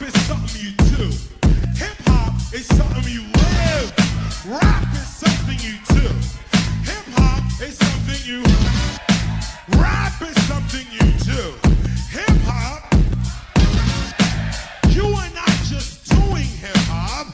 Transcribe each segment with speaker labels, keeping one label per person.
Speaker 1: Rap is something you do. Hip hop is something you live. Rap is something you do. Hip hop is something you. Rap is something you do. Hip hop. You are not just doing hip hop.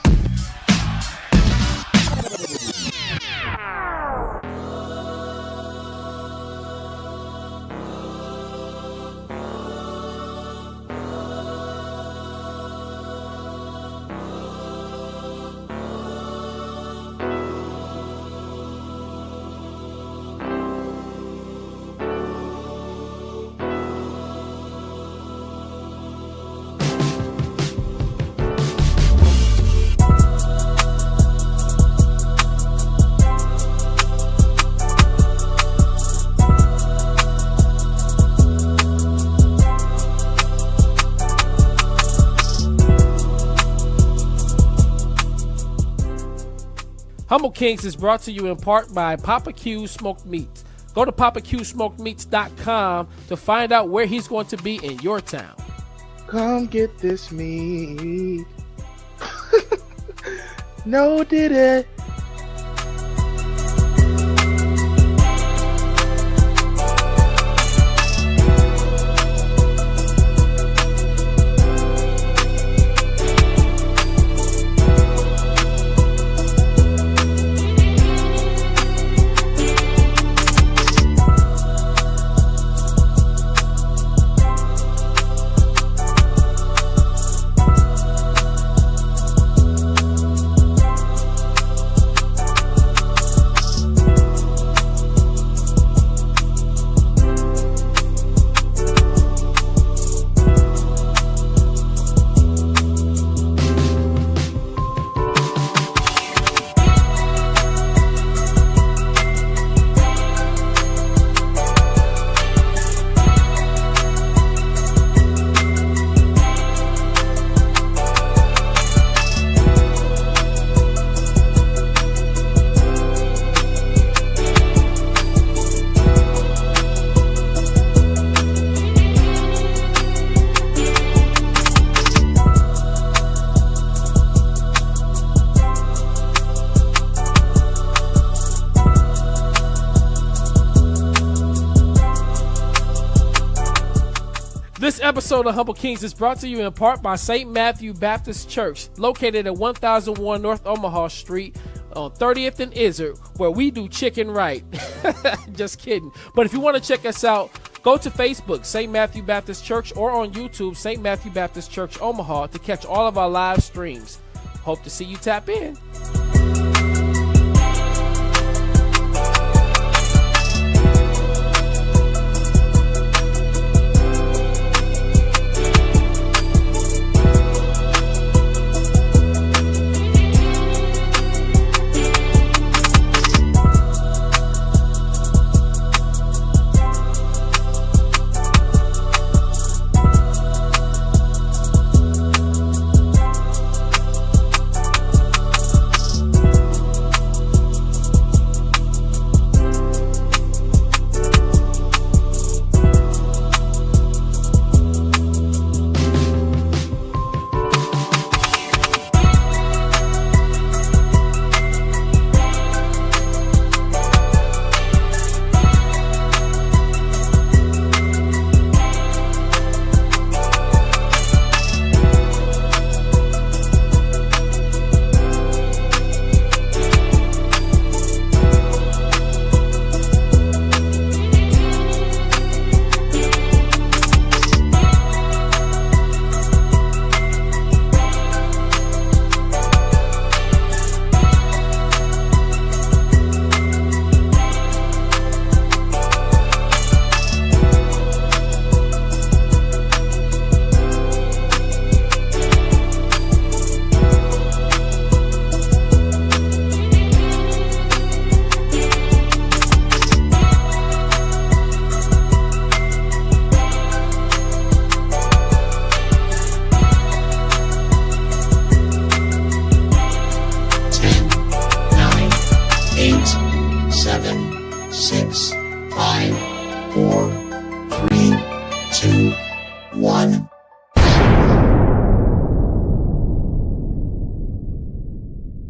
Speaker 2: Humble Kingz is brought to you in part by Poppa Q Smoked Meats. Go to PoppaQSmokedMeats.com to find out where he's going to be in your town.
Speaker 3: Come get this meat. No, did it.
Speaker 2: This episode of Humble Kingz is brought to you in part by St. Matthew Baptist Church, located at 1001 North Omaha Street on 30th and Izzard, where we do chicken right. Just kidding. But if you want to check us out, go to Facebook, St. Matthew Baptist Church, or on YouTube, St. Matthew Baptist Church Omaha, to catch all of our live streams. Hope to see you tap in.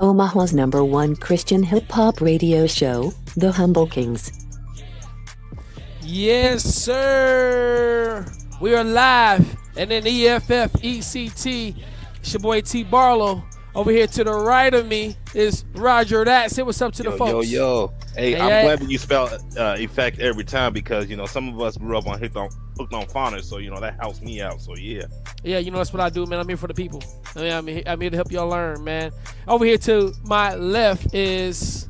Speaker 4: Omaha's #1 Christian hip-hop radio show, The Humble Kingz.
Speaker 2: Yes, sir. We are live. And then EFF, ECT. It's your boy T. Barlow. Over here to the right of me is Roger That. Say what's up to the folks.
Speaker 5: Yo. Hey, I'm glad that you spell effect every time because, some of us grew up on hooked on phonics, so, that helps me out. So, yeah.
Speaker 2: Yeah, that's what I do, man. I'm here for the people. I'm here to help y'all learn, man. Over here to my left is...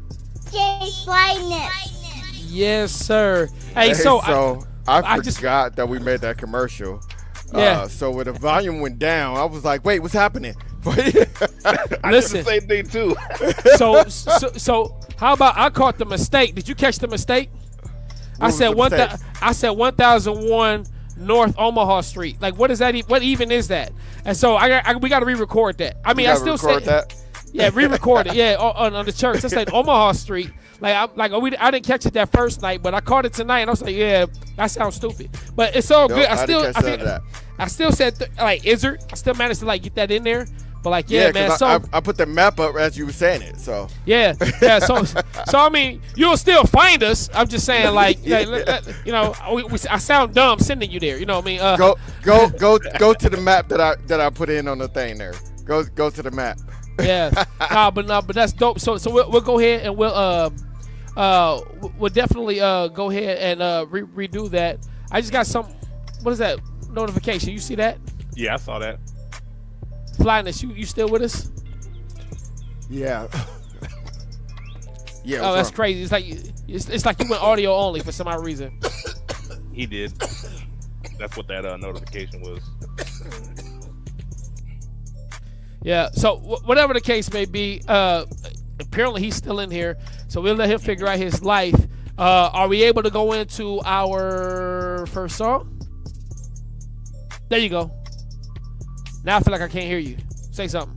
Speaker 6: Flyness.
Speaker 2: Yes, sir. Hey, so
Speaker 7: I forgot that we made that commercial.
Speaker 2: Yeah.
Speaker 7: So when the volume went down, I was like, wait, what's happening?
Speaker 5: I
Speaker 2: Listen.
Speaker 5: did the same thing, too.
Speaker 2: So how about I caught the mistake? Did you catch the mistake? I said 1001 North Omaha Street. Like, what is that? What even is that? And so we got to re-record that. I mean, I still said
Speaker 7: that.
Speaker 2: Yeah, re-record it. Yeah, on the church. That's like Omaha Street. I didn't catch it that first night, but I caught it tonight, and I was like, yeah, that sounds stupid. But it's all good. I still said Izzard. I still managed to get that in there. But man. So
Speaker 7: I put the map up as you were saying it. So
Speaker 2: yeah. So I mean, you'll still find us. I'm just saying, I sound dumb sending you there. You know what I mean?
Speaker 7: Go to the map that I put in on the thing there. Go to the map.
Speaker 2: Yeah. But that's dope. So we'll go ahead and we'll definitely go ahead and redo that. I just got some. What is that notification? You see that?
Speaker 5: Yeah, I saw that.
Speaker 2: Flyness, you still with us?
Speaker 7: Yeah. Yeah.
Speaker 2: Oh, that's crazy. It's like you went audio only for some odd reason.
Speaker 5: He did. That's what that notification was.
Speaker 2: Yeah. So whatever the case may be, apparently he's still in here. So we'll let him figure out his life. Are we able to go into our first song? There you go. Now I feel like I can't hear you. Say something.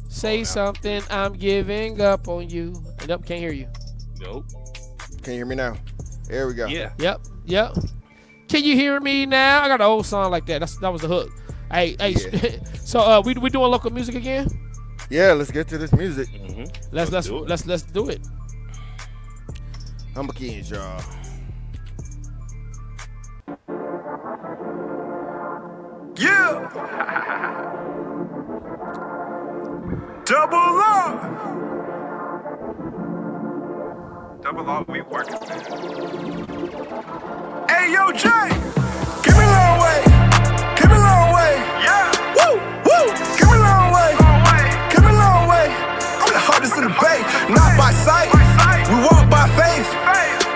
Speaker 2: Say something. I'm giving up on you. Nope, can't hear you.
Speaker 5: Nope.
Speaker 7: Can you hear me now? There we go.
Speaker 5: Yeah.
Speaker 2: Yep. Can you hear me now? I got an old song like that. That was the hook. Hey. Yeah. So we doing local music again?
Speaker 7: Yeah, let's get to this music.
Speaker 5: Mm-hmm.
Speaker 2: Let's do it.
Speaker 7: Humble Kingz, y'all.
Speaker 1: Yeah! Double R! Double R, we working, man. Hey, yo, Jay! Give me a long way! Give me a long way! Yeah! Woo! Give me a long way! Give me a long way! I'm the hardest in the bay, not by sight. We walk by faith.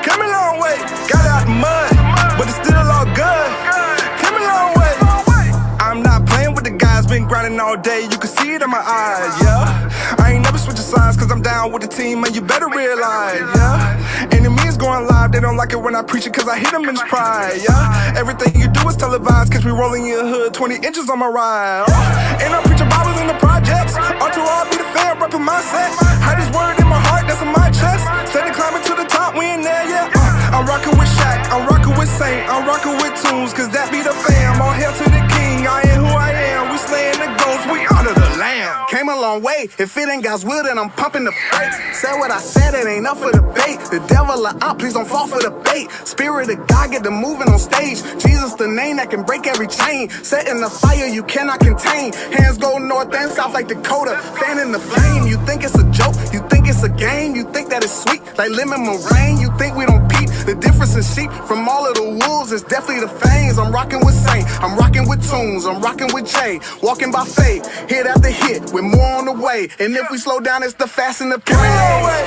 Speaker 1: Give me a long way! Got out the mud, but it's still all good. Give me a long way! I'm not playing with the guys, been grinding all day, you can see it in my eyes, yeah. I ain't never switching sides, cause I'm down with the team, and you better realize, yeah. Enemies going live, they don't like it when I preach it, cause I hit them in his pride, yeah. Everything you do is televised, catch me rolling in your hood, 20 inches on my ride. And I'm preaching Bibles in the projects, R2R be the fan, repping my set. Had this word in my heart, that's in my chest. Steady climbing to the top, we in there, yeah. I'm rocking with Shaq, I'm rocking with Saint, I'm rocking with Tunes, cause that be the fam. All hail to the king, I am who I am. We slaying the ghost, we honor the lamb. Came a long way, if it ain't God's will, then I'm pumping the brakes. Said what I said, it ain't up for debate. The devil are out, please don't fall for the bait. Spirit of God, get the moving on stage. Jesus, the name that can break every chain. Setting the fire you cannot contain. Hands go north and south like Dakota. Fanning the flame, you think it's a joke, you think it's a game. You think that it's sweet, like lemon meringue. You think we don't peep the difference in sheep from all of the wolves is definitely the fangs. I'm rocking with Saint, I'm rocking with Tunes, I'm rocking with Jay. Walking by faith, hit after hit, with more on the way. And if we slow down, it's the fast and the play. Give me a long way,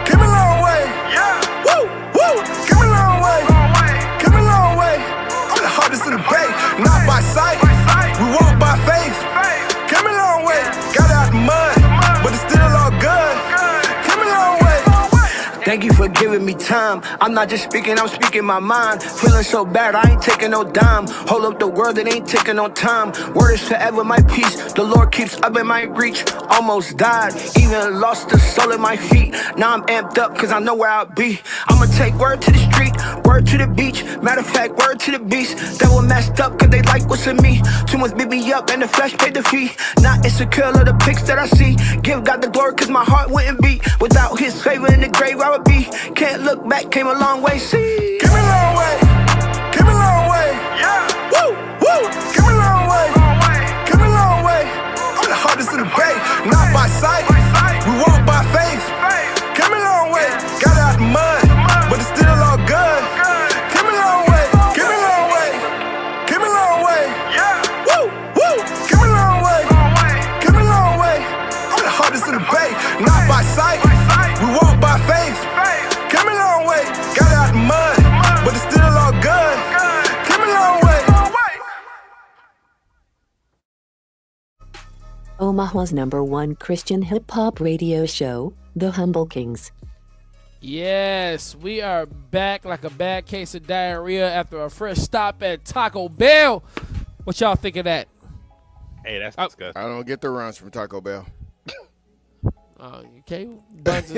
Speaker 1: give me a long way. Yeah. Woo! Give me a long way, give me a long way. I'm the hardest in the bay, not by sight. We walk by faith. Give me a long way, got out the mud, but it's still all good. Give me a long way.
Speaker 8: Thank you for giving me time. I'm not just speaking, I'm speaking my mind. Feeling so bad, I ain't taking no dime. Hold up the world, it ain't taking no time. Word is forever my peace. The Lord keeps up in my reach. Almost died, even lost the soul in my feet. Now I'm amped up, cause I know where I'll be. I'ma take word to the street. Word word to the beach. Matter of fact, word to the beast. That one messed up cause they like what's in me. Too much beat me up and the flesh paid the fee. Not insecure of the pics that I see. Give God the glory cause my heart wouldn't beat. Without his favor in the grave I would be. Can't look back, came a long way, see. Came a long way, came a long way. Yeah. Woo, woo, came a long way, came a long way. I'm the hardest in the bay, not by sight. We walk by faith. Came a long way, got out the mud, but it's still all good. Came a long way, came a long way, came a long way. Yeah. Woo, woo, came a long way, came a long way. I'm the hardest in the bay, not by sight. We walk by faith. Came a long way, got out the mud, but it's still all good. Came a long way.
Speaker 4: Omaha's #1 Christian hip-hop radio show, The Humble Kingz.
Speaker 2: Yes, we are back like a bad case of diarrhea after a fresh stop at Taco Bell. What y'all think of that?
Speaker 5: Hey, that's disgusting.
Speaker 7: I don't get the runs from Taco Bell.
Speaker 2: Okay, guts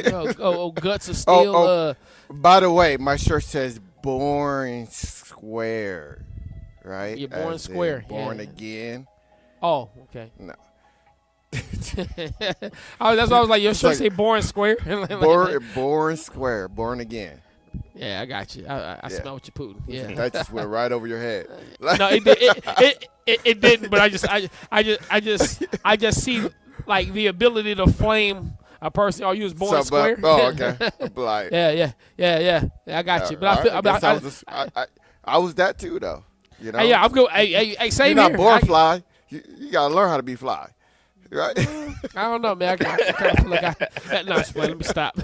Speaker 2: of steel.
Speaker 7: By the way, my shirt says born square, right?
Speaker 2: You're born
Speaker 7: As in
Speaker 2: square,
Speaker 7: Born
Speaker 2: yeah.
Speaker 7: again.
Speaker 2: Oh, okay.
Speaker 7: No.
Speaker 2: That's why I was like, your shirt say born square.
Speaker 7: Born square, born again.
Speaker 2: Yeah, I got you. I smell what you're putting. Yeah,
Speaker 7: That just went right over your head.
Speaker 2: no, it didn't. But I just see like the ability to flame a person. Oh, you was born square.
Speaker 7: Oh, okay. Like,
Speaker 2: yeah. I got you. But
Speaker 7: I was that too, though. You know.
Speaker 2: Hey, yeah, I'm good. Hey, same
Speaker 7: You're
Speaker 2: here.
Speaker 7: not born fly. You gotta learn how to be fly. Right?
Speaker 2: I don't know, man. I kind of feel like no, let me stop.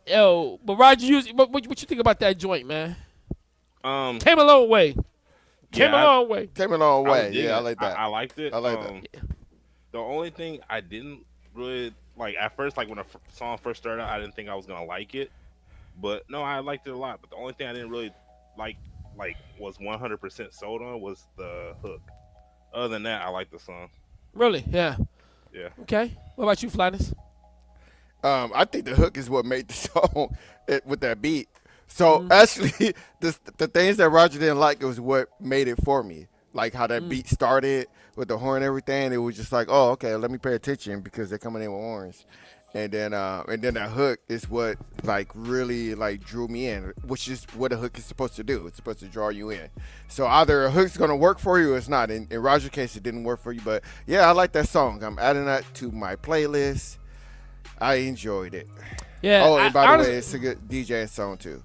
Speaker 2: Yo, but Roger, what you think about that joint, man? Came a long way. Came a long way.
Speaker 7: Came a long way. Yeah, I like that.
Speaker 5: I liked it.
Speaker 7: I like that.
Speaker 5: The only thing I didn't really like at first, like when the song first started out, I didn't think I was gonna like it. But no, I liked it a lot. But the only thing I didn't really like was 100% sold on was the hook. Other than that, I like the song.
Speaker 2: Really? Yeah.
Speaker 5: Yeah.
Speaker 2: Okay. What about you, Flyness?
Speaker 7: I think the hook is what made the song with that beat. So actually, the things that Roger didn't like was what made it for me. Like how that beat started with the horn and everything. It was just like, oh, okay, let me pay attention because they're coming in with horns. And then that hook is what like really like drew me in, which is what a hook is supposed to do. It's supposed to draw you in. So either a hook's gonna work for you or it's not. In Roger's case, it didn't work for you, but yeah, I like that song. I'm adding that to my playlist. I enjoyed it.
Speaker 2: Yeah.
Speaker 7: Oh, and by the way, it's a good DJing song too.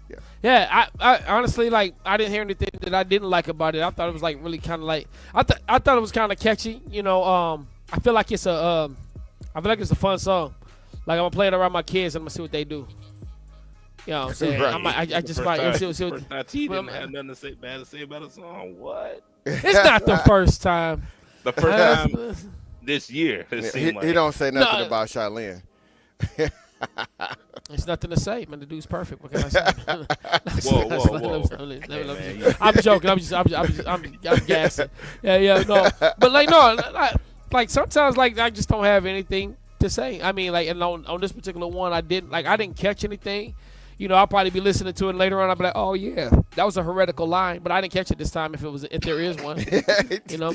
Speaker 7: Yeah.
Speaker 2: Yeah. I honestly like. I didn't hear anything that I didn't like about it. I thought it was like really kind of like. I thought it was kind of catchy. You know. I feel like it's a. I feel like it's a fun song. Like, I'm going to play it around my kids and I'm going to see what they do. You know what I'm saying?
Speaker 7: Right.
Speaker 2: I just might see what
Speaker 5: He didn't have nothing to say bad to say about a song. What?
Speaker 2: It's not the first time.
Speaker 5: The first time this year.
Speaker 7: He don't say nothing about Shailene.
Speaker 2: There's nothing to say, man. The dude's perfect. What can I say?
Speaker 5: Whoa.
Speaker 2: I'm joking. I'm gassing. Yeah, no. But like, no, like sometimes like I just don't have anything to say. I mean, like, and on this particular one, I didn't catch anything. You know, I'll probably be listening to it later on. I'll be like, oh yeah, that was a heretical line, but I didn't catch it this time. If there is one, you know,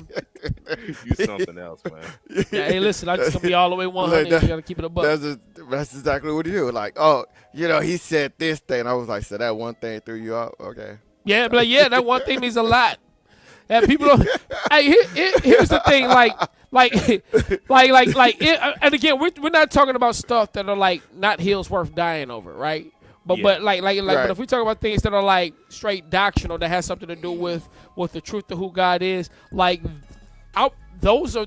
Speaker 5: you something else, man.
Speaker 2: Yeah, hey, listen, I just gonna be all the way 100. You gotta keep it a buck.
Speaker 7: That's exactly what you do. Like, oh, you know, he said this thing. I was like, so that one thing threw you out? Okay.
Speaker 2: Yeah, but like, that one thing means a lot. And people don't. Hey, here's the thing, and again, we're not talking about stuff that are like not hills worth dying over, right? But
Speaker 7: right.
Speaker 2: But if we talk about things that are like straight doctrinal that has something to do with the truth of who God is, like those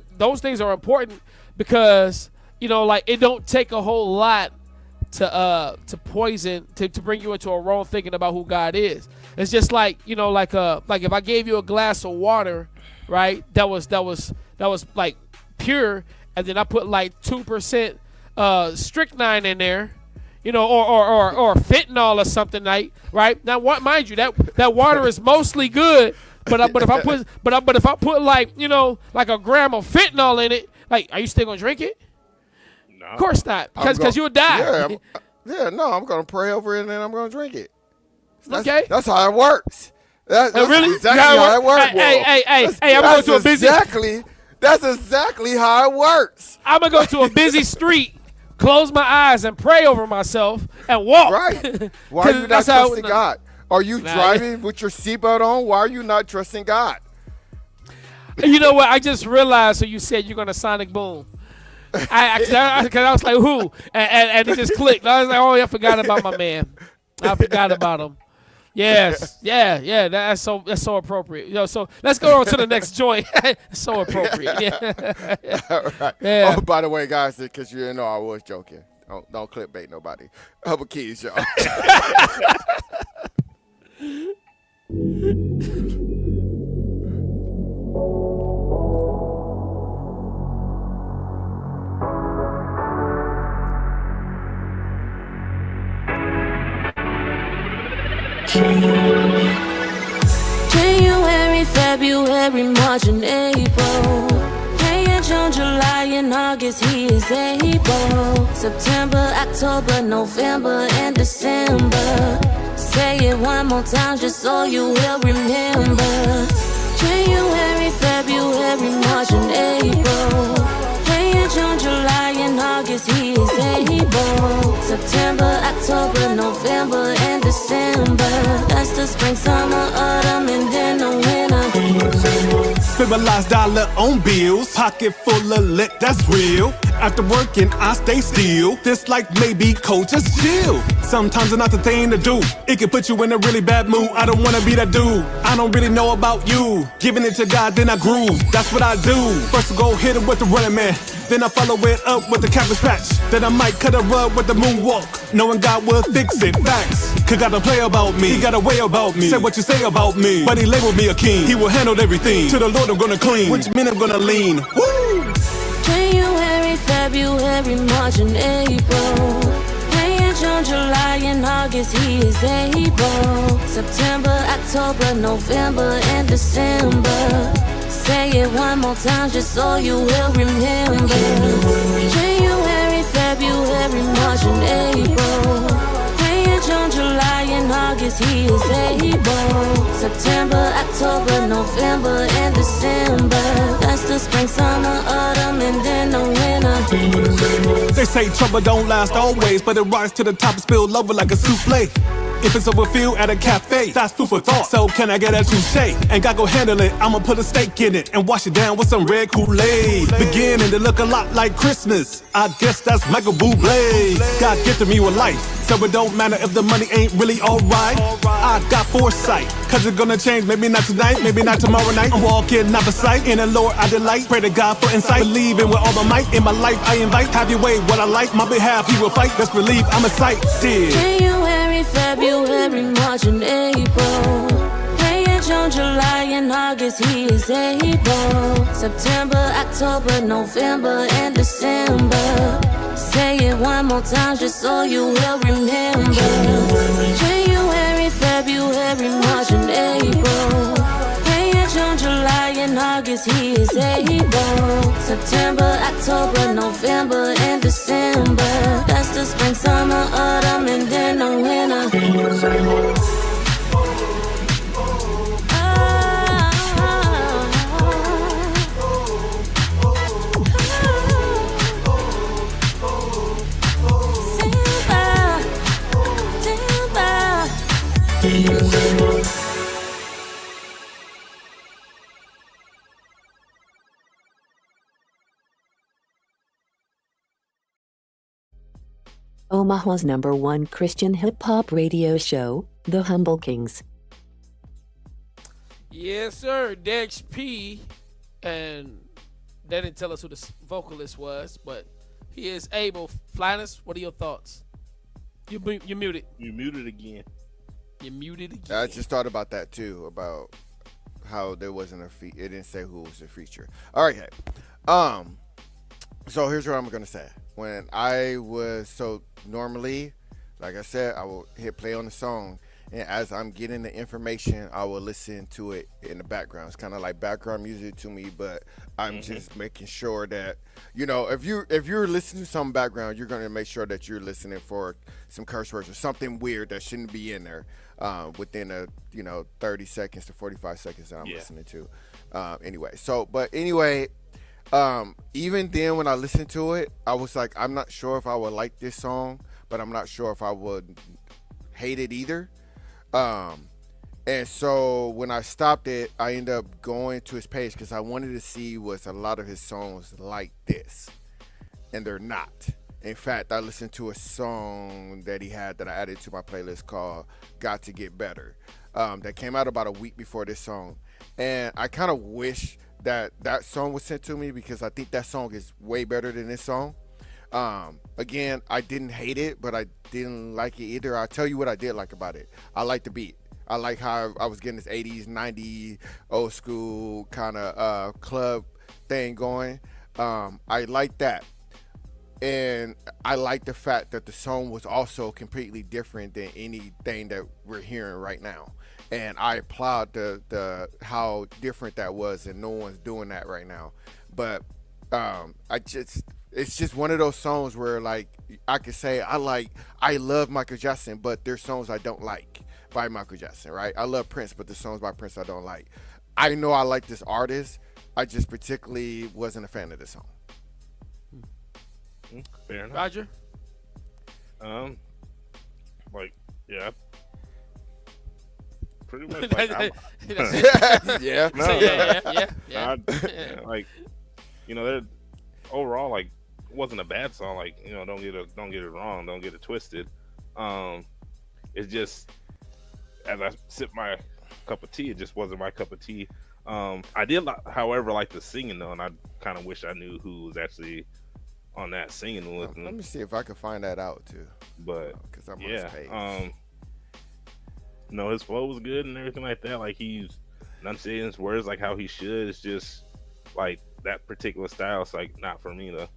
Speaker 2: things are important because you know, like it don't take a whole lot to poison to bring you into a wrong thinking about who God is. It's just like, you know, like if I gave you a glass of water, right? That was like pure, and then I put like 2% strychnine in there, you know, or fentanyl or something, right? Now, what, mind you, that water is mostly good, but if I put like, you know, like a gram of fentanyl in it, like, are you still gonna drink it?
Speaker 5: No.
Speaker 2: Of course not, because you would die.
Speaker 7: Yeah, no, I'm gonna pray over it and then I'm gonna drink it.
Speaker 2: Okay.
Speaker 7: That's how it works. That's
Speaker 2: really?
Speaker 7: exactly how it works.
Speaker 2: Hey, I'm going to a busy.
Speaker 7: That's exactly how it works.
Speaker 2: I'm gonna go to a busy street, close my eyes, and pray over myself and walk.
Speaker 7: Right. Why are you not trusting God? Are you driving with your seatbelt on? Why are you not trusting God?
Speaker 2: You know what? I just realized. So you said you're gonna sonic boom. Because I was like, who? And it just clicked. I was like, oh, I forgot about my man. I forgot about him. Yes, yeah. That's so appropriate. So let's go on to the next joint. So appropriate. Yeah.
Speaker 7: All right.
Speaker 2: Yeah.
Speaker 7: Oh, by the way, guys, because you didn't know I was joking. Don't clickbait nobody. Humble Kingz, y'all.
Speaker 9: January, February, March, and April. May and June, July, and August, he is able. September, October, November, and December. Say it one more time just so you will remember. January, February, March, and April. May and June, July, and August, he is able. September, October, November, and December. That's the spring, summer, autumn, and then the winter.
Speaker 10: Spend my last dollar on bills, pocket full of lick, that's real. After working, I stay still. This life may be cold, just chill. Sometimes it's not the thing to do. It can put you in a really bad mood. I don't wanna be that dude. I don't really know about you. Giving it to God, then I groove. That's what I do. First I go hit him with the running man. Then I follow it up with the cabbage patch. Then I might cut a rug with the moonwalk. Knowing God will fix it. Facts. Cause got a play about me. He got a way about me. Say what you say about me. But he labeled me a king. He will handle everything. To the Lord I'm gonna clean. Which men I'm gonna lean. Woo!
Speaker 9: January, February, March, and April. May and June, July, and August, he is able. September, October, November, and December. Say it one more time just so you will remember. January, February, March, and April. May and June, July, and August, he is able. September, October, November, and December. That's the spring, summer, autumn, and then the winter.
Speaker 10: They say trouble don't last always, but it rises to the top and spill over like a souffle. If it's overfilled at a cafe, that's food for thought. So can I get a touche? Ain't got go handle it. I'ma put a steak in it and wash it down with some red Kool-Aid. Beginning to look a lot like Christmas. I guess that's Michael Bublé. God gifted me with life, so it don't matter if the money ain't really alright. I got foresight, cause it's gonna change. Maybe not tonight, maybe not tomorrow night. I'm walking out of sight. In the Lord I delight. Pray to God for insight. Believing with all my might. In my life I invite. Have your way, what I like. My behalf he will fight. Best believe I'm excited.
Speaker 9: January, February, March, and April. May and June, July, and August, he is able. September, October, November, and December. Say it one more time just so you will remember. January, February, March, and April. May and June, July, and August, he is able. September, October, November, and December. That's the spring, summer, autumn, and then the winter.
Speaker 4: Omaha's #1 Christian hip-hop radio show, The Humble Kingz.
Speaker 2: Yes, sir. Dex P. And they didn't tell us who the vocalist was, but he is able. Flyness, what are your thoughts? You're muted.
Speaker 5: You muted again.
Speaker 2: You're muted again.
Speaker 7: I just thought about that too, about how there wasn't it didn't say who was the feature. All right, so here's what I'm gonna say. When I was normally, like I said, I will hit play on the song, and as I'm getting the information, I will listen to it in the background. It's kind of like background music to me, but I'm just making sure that if you're listening to some background, you're gonna make sure that you're listening for some curse words or something weird that shouldn't be in there within a 30 seconds to 45 seconds that I'm listening to. Anyway, even then when I listened to it, I was like, I'm not sure if I would like this song, but I'm not sure if I would hate it either. And so when I stopped it, I ended up going to his page because I wanted to see was a lot of his songs like this, and they're not. In fact, I listened to a song that he had that I added to my playlist called "Got to Get Better," that came out about a week before this song, and I kind of wish that song was sent to me because I think that song is way better than this song. Again, I didn't hate it, but I didn't like it either. I'll tell you what I did like about it. I like the beat. I like how I was getting this 80s, 90s, old school kind of club thing going. I like that. And I like the fact that the song was also completely different than anything that we're hearing right now. And I applaud the how different that was, and no one's doing that right now. But it's just one of those songs where like I could say I love Michael Jackson, but there's songs I don't like by Michael Jackson, right? I love Prince, but the songs by Prince I don't like. I know I like this artist. I just particularly wasn't a fan of this song.
Speaker 5: Fair enough.
Speaker 2: Roger?
Speaker 5: Pretty much like
Speaker 7: yeah.
Speaker 5: They're overall like it wasn't a bad song. Like, don't get it wrong, don't get it twisted. It's just as I sip my cup of tea, it just wasn't my cup of tea. I did, however, like the singing though, and I kind of wish I knew who was actually on that singing with me.
Speaker 7: Let me see if I can find that out too.
Speaker 5: But
Speaker 7: because I'm on his page.
Speaker 5: His flow was good and everything like that. Like he's enunciating his words like how he should. It's just like that particular style. It's like not for me though.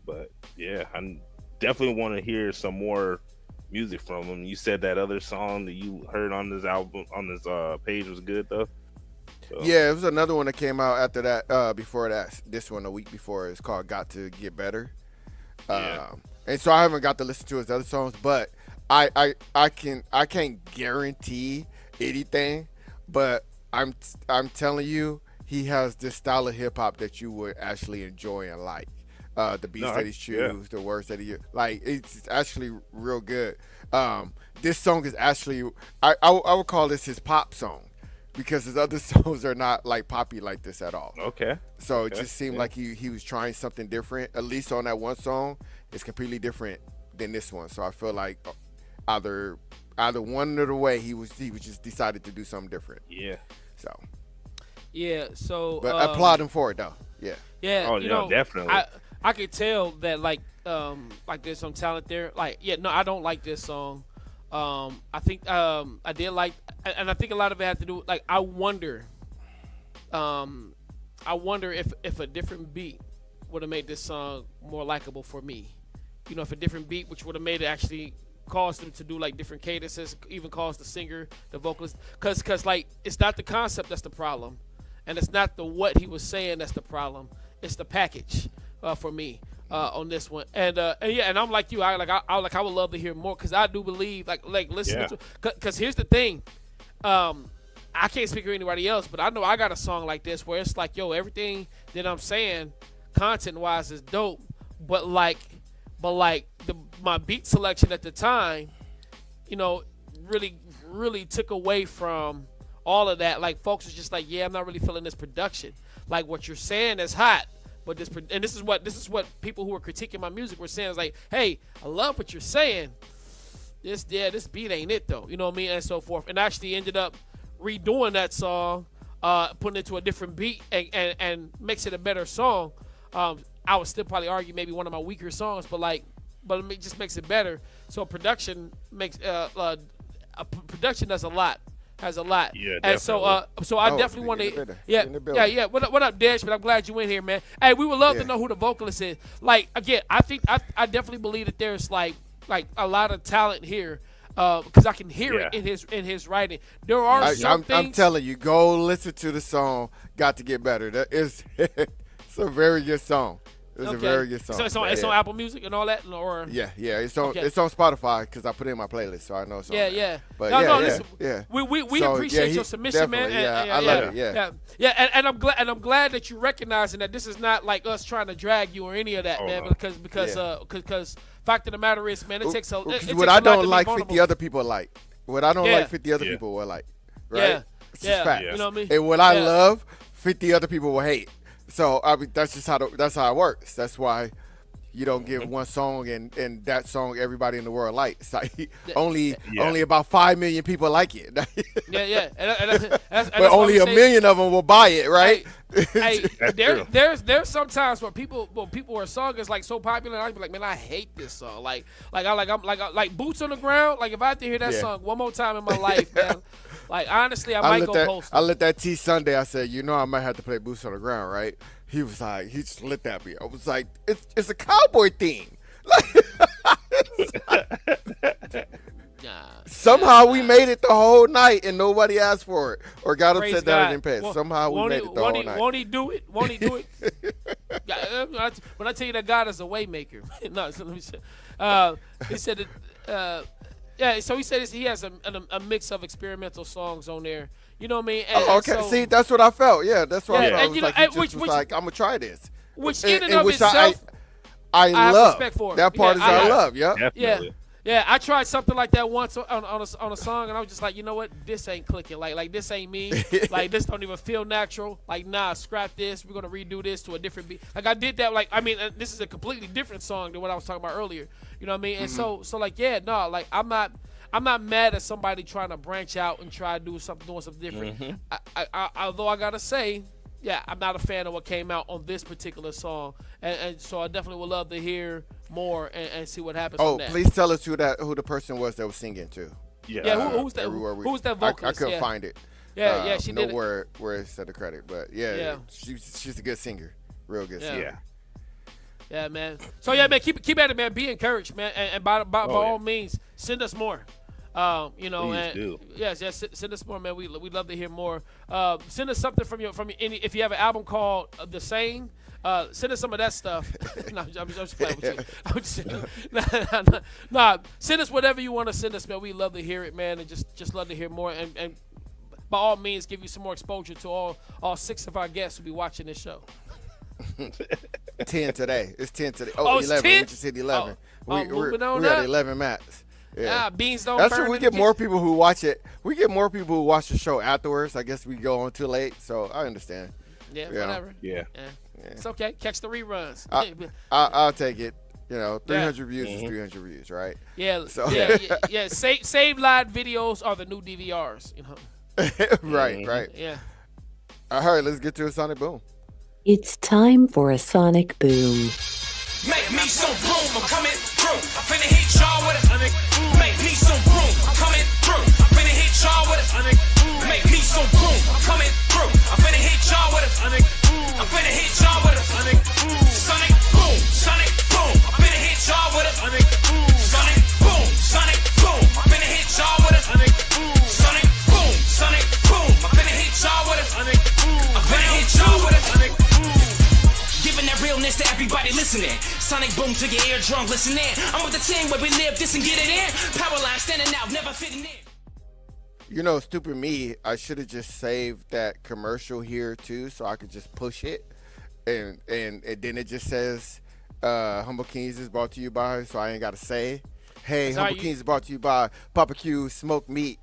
Speaker 5: But yeah, I definitely want to hear some more music from him. You said that other song that you heard on this album, on this page, was good though. So.
Speaker 7: Yeah, it was another one that came out after that, before that. This one a week before. It's called "Got to Get Better." And so I haven't got to listen to his other songs, but I can't guarantee anything. But I'm telling you, he has this style of hip hop that you would actually enjoy and like. The beats that he chooses, the words that he like, it's actually real good. This song is actually I would call this his pop song because his other songs are not like poppy like this at all.
Speaker 5: Okay.
Speaker 7: So it just seemed like he was trying something different. At least on that one song, it's completely different than this one. So I feel like either one or the way he was just decided to do something different.
Speaker 5: Yeah.
Speaker 7: So.
Speaker 2: Yeah. So.
Speaker 7: But applaud him for it though. Yeah.
Speaker 2: Yeah.
Speaker 5: Oh, definitely.
Speaker 2: I could tell that like there's some talent there. I don't like this song. I think I did like, and I think a lot of it had to do with, like, I wonder if a different beat would have made this song more likable for me. If a different beat, which would have made it actually cause them to do like different cadences, even cause the singer, the vocalist, cause like it's not the concept that's the problem, and it's not the what he was saying that's the problem. It's the package. For me on this one, and I'm like you. I would love to hear more because I do believe like listen to, because here's the thing, I can't speak for anybody else, but I know I got a song like this where it's like, yo, everything that I'm saying content wise is dope, but my beat selection at the time, really took away from all of that. Like folks was just like, yeah, I'm not really feeling this production. Like what you're saying is hot. But this is what people who were critiquing my music were saying. Is like, hey, I love what you're saying. This beat ain't it though. You know what I mean, and so forth. And I actually ended up redoing that song, putting it to a different beat and makes it a better song. I would still probably argue maybe one of my weaker songs, but it just makes it better. So production makes production does a lot. Has a lot.
Speaker 5: Yeah,
Speaker 2: and so I definitely want to. Yeah. What up, Desh? But I'm glad you in here, man. Hey, we would love to know who the vocalist is. Like, again, I definitely believe that there's like a lot of talent here. because I can hear it in his writing. There are some things.
Speaker 7: I'm telling you, go listen to the song. Got to Get Better. That is, it's a very good song. It's a very good song.
Speaker 2: So it's on Apple Music and all that, or
Speaker 7: yeah. It's on Spotify because I put it in my playlist, so I know it's on there. But
Speaker 2: listen,
Speaker 7: yeah.
Speaker 2: We
Speaker 7: so,
Speaker 2: appreciate your submission, man.
Speaker 7: I love it.
Speaker 2: Yeah. And I'm glad that you're recognizing that this is not like us trying to drag you or any of that, man. No. Because fact of the matter is, man, it takes a.
Speaker 7: What I don't like, 50 other people like. What I don't like, 50 other people will like. Right?
Speaker 2: Yeah.
Speaker 7: It's just fact.
Speaker 2: You know what I mean?
Speaker 7: And what I love, 50 other people will hate. So I mean, that's just how it works. That's why you don't give one song and that song everybody in the world likes. Like only about 5 million people like it.
Speaker 2: But
Speaker 7: only a million of them will buy it, right?
Speaker 2: There's sometimes where people where a song is like so popular, and I'd be like, man, I hate this song. Like Boots on the Ground. Like if I had to hear that song one more time in my life, man. Like honestly, I might go post.
Speaker 7: I let that T Sunday. I said, I might have to play Boots on the Ground, right? He was like, he just lit that me. I was like, it's a cowboy theme. Somehow we made it the whole night and nobody asked for it or got upset that I didn't pay it. Somehow we made it the whole night.
Speaker 2: Won't he do it? Won't he do it? When I tell you that God is a way maker. No, so let me say. He said that. So he said he has a mix of experimental songs on there. You know what I mean?
Speaker 7: Okay.
Speaker 2: So,
Speaker 7: see, that's what I felt. Yeah, that's what I felt. I was like, I'm gonna try this.
Speaker 2: Which in and of itself,
Speaker 7: I love.
Speaker 2: Respect for.
Speaker 7: That part is I love. Yeah.
Speaker 5: Definitely.
Speaker 2: Yeah, I tried something like that once on a song, and I was just like, you know what, this ain't clicking. Like this ain't me. Like this don't even feel natural. Like nah, scrap this. We're gonna redo this to a different beat. Like I did that. Like I mean, this is a completely different song than what I was talking about earlier. You know what I mean? And so like like I'm not mad at somebody trying to branch out and try to doing something different. Although I gotta say, I'm not a fan of what came out on this particular song, and so I definitely would love to hear more and see what happens.
Speaker 7: Oh,
Speaker 2: from that.
Speaker 7: Please tell us who the person was that was singing too.
Speaker 2: Who's that? Who's that vocalist?
Speaker 7: I couldn't find it.
Speaker 2: She did.
Speaker 7: Where it said the credit, but she's a good singer, real good singer.
Speaker 2: Yeah, man. So man, keep at it, man. Be encouraged, man, and by all means, send us more.
Speaker 5: Please
Speaker 2: and
Speaker 5: do.
Speaker 2: Yes, send us more, man. We'd love to hear more. Send us something from any. If you have an album called The Same, send us some of that stuff. No, I'm just playing with you. Nah, send us whatever you want to send us, man. We love to hear it, man, and just love to hear more. And by all means, give you some more exposure to all 6 of our guests who be watching this show.
Speaker 7: 10 today. It's 10 today.
Speaker 2: 11.
Speaker 7: 10? We just hit 11. We're at 11 max. Yeah,
Speaker 2: beans don't.
Speaker 7: That's when we get more people who watch it. We get more people who watch the show afterwards. I guess we go on too late, so I understand.
Speaker 2: Yeah, whatever.
Speaker 5: Yeah.
Speaker 2: It's okay. Catch the reruns.
Speaker 7: I'll take it. 300 views is 300 views, right?
Speaker 2: Yeah.
Speaker 7: So.
Speaker 2: Yeah. Save live videos are the new DVRs.
Speaker 7: Right.
Speaker 2: Yeah.
Speaker 7: All right, let's get to a sonic boom.
Speaker 4: It's time for a sonic boom.
Speaker 8: Make me some room, I'm coming through. I'm finna hit y'all with a make me some room, I'm coming through. I'm finna hit y'all with a make me some room, I'm coming through. I'm finna hit y'all with a I'm finna hit y'all with a sonic boom, sonic boom. I'm finna hit y'all with a sonic boom, sonic boom. I'm finna hit y'all with a sonic boom, sonic boom. I'm finna hit y'all with a I'm finna hit y'all with a giving that realness to everybody listening. Sonic boom to your eardrum, listen in. I'm with the team where we live this and get it in. Power line standing out, never fitting in.
Speaker 7: Stupid me, I should have just saved that commercial here too so I could just push it. And then it just says Humble Kingz is brought to you by, so I ain't got to say, hey, Humble Kingz is brought to you by Poppa Q Smoked Meat.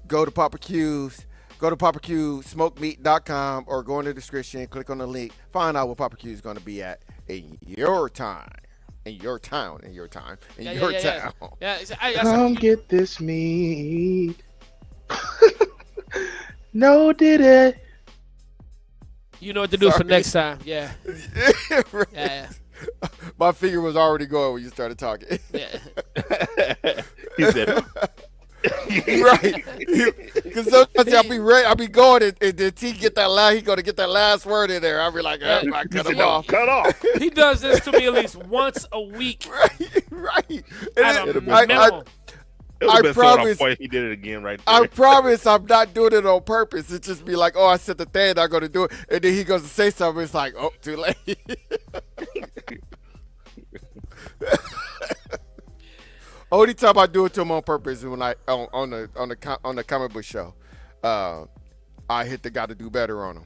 Speaker 7: Go to Poppa Q's. Go to PoppaQSmokemeat.com or go in the description, click on the link, find out what Poppa Q is going to be at in your time. In your town.
Speaker 2: Yeah.
Speaker 3: Come get this meat. No, did it.
Speaker 2: You know what to do for next time. Yeah.
Speaker 7: Right.
Speaker 2: Yeah.
Speaker 7: My finger was already going when you started talking.
Speaker 2: Yeah.
Speaker 5: He said...
Speaker 7: Right, because sometimes I'll be going and then T get that last. He gonna get that last word in there. I'll be like, I cut him off.
Speaker 5: Cut off.
Speaker 2: He does this to me at least once a week.
Speaker 7: Right.
Speaker 5: It would
Speaker 7: I
Speaker 5: have been so on
Speaker 7: promise.
Speaker 5: point. He did it again right there.
Speaker 7: I promise I'm not doing it on purpose. It's just be like, oh, I said the thing, I'm going to do it. And then he goes to say something. It's like, oh, too late. Only time I do it to him on purpose is when I on the comic book show. I hit the guy to do better on him.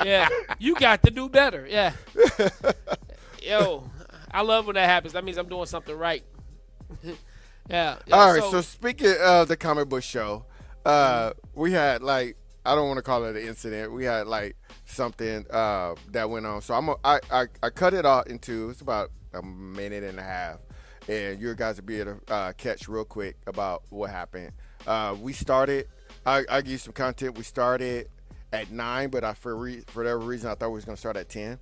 Speaker 2: Yeah, you got to do better. Yeah. Yo, I love when that happens. That means I'm doing something right. Yeah.
Speaker 7: All right. So speaking of the comic book show, we had I don't want to call it an incident. We had something that went on. So I cut it off into it's about a minute and a half, and you guys will be able to catch real quick about what happened. We started. I give you some content. We started at 9, but for whatever reason I thought we was gonna start at 10.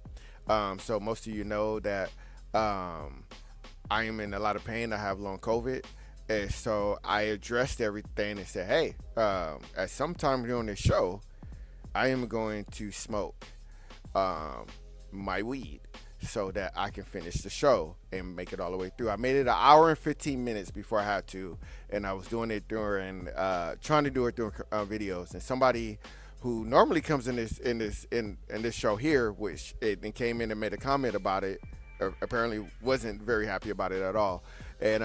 Speaker 7: So most of you know that I am in a lot of pain. I have long COVID. And so I addressed everything and said, hey, at some time during this show, I am going to smoke my weed so that I can finish the show and make it all the way through. I made it 1 hour and 15 minutes before I had to, and I was doing it during, trying to do it during videos. And somebody who normally comes in this show here, which and came in and made a comment about it, apparently wasn't very happy about it at all. And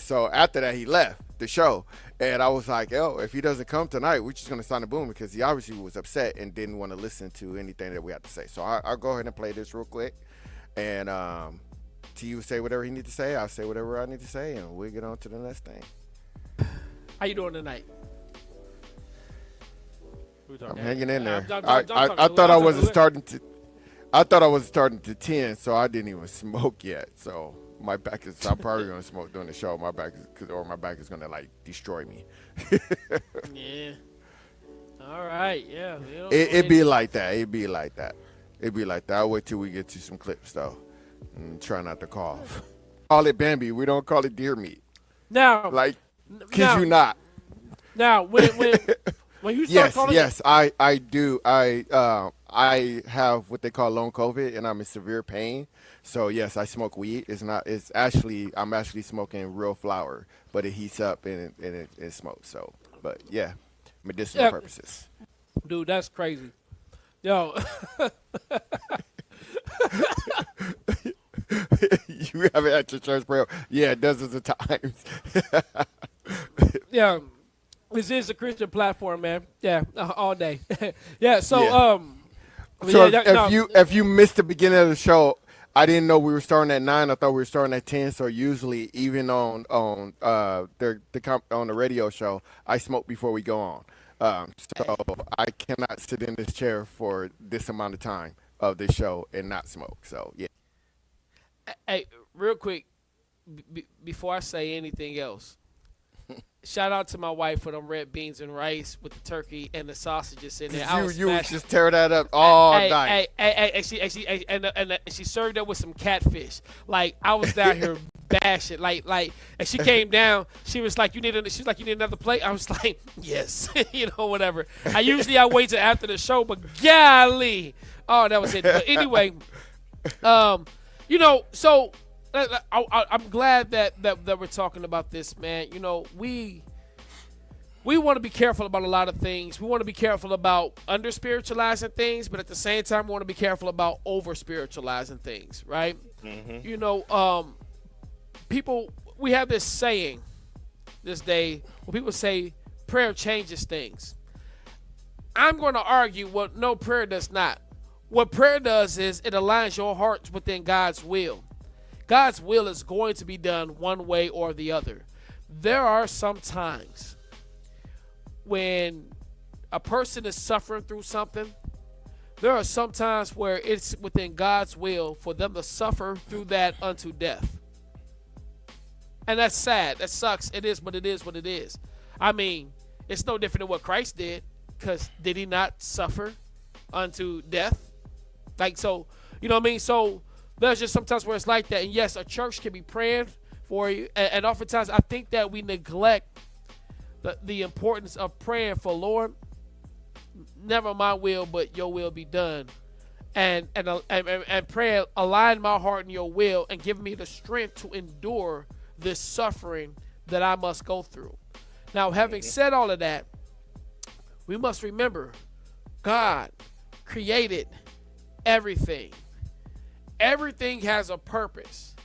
Speaker 7: so after that, he left the show. And I was like, if he doesn't come tonight, we're just going to sign a boom, because he obviously was upset and didn't want to listen to anything that we had to say. So I'll go ahead and play this real quick. And T.U. say whatever he needs to say. I'll say whatever I need to say, and we'll get on to the next thing.
Speaker 2: How you doing tonight?
Speaker 7: I'm hanging in there.
Speaker 2: I
Speaker 7: thought I wasn't starting to. I thought I was starting to 10, so I didn't even smoke yet. So my back is. I'm probably gonna smoke during the show. My back is gonna destroy me.
Speaker 2: Yeah. All right. Yeah.
Speaker 7: It'd be like that. It'd be like that. I'll wait till we get to some clips though, and try not to cough. Call it Bambi. We don't call it deer meat.
Speaker 2: Now,
Speaker 7: kid you not.
Speaker 2: Now, when you start calling
Speaker 7: I do. I have what they call long COVID, and I'm in severe pain. So yes, I smoke weed. I'm actually smoking real flower, but it heats up and it smokes. So, but yeah, medicinal purposes.
Speaker 2: Dude, that's crazy. Yo.
Speaker 7: You haven't had your church prayer? Yeah, dozens of times.
Speaker 2: Yeah. This is a Christian platform, man. Yeah, all day. Yeah, so
Speaker 7: if you missed the beginning of the show, I didn't know we were starting at 9. I thought we were starting at 10. So usually, even on the radio show, I smoke before we go on. So I cannot sit in this chair for this amount of time of this show and not smoke. So yeah.
Speaker 2: Hey, real quick, before I say anything else. Shout out to my wife for them red beans and rice with the turkey and the sausages in there.
Speaker 7: You would just tear that up all night.
Speaker 2: And she served that with some catfish. I was down here bashing. And she came down. She was like, "You need another plate?" I was like, "Yes." Whatever. I wait till after the show, but golly, that was it. But anyway, so. I'm glad that we're talking about this, man. We want to be careful about a lot of things. We want to be careful about under spiritualizing things, but at the same time, we want to be careful about over spiritualizing things, right? Mm-hmm. People, we have this saying this day where people say prayer changes things. I'm going to argue, no, prayer does not. What prayer does is it aligns your hearts within God's will. God's will is going to be done one way or the other. There are some times when a person is suffering through something. There are some times where it's within God's will for them to suffer through that unto death. And that's sad. That sucks. It is, but it is what it is. I mean, it's no different than what Christ did, because did he not suffer unto death? So, you know what I mean? So, there's just sometimes where it's like that. And yes, a church can be praying for you. And oftentimes I think that we neglect the importance of praying for, Lord, never my will, but your will be done. And pray, align my heart in your will and give me the strength to endure this suffering that I must go through. Now, having said all of that, we must remember God created everything. Everything has a purpose.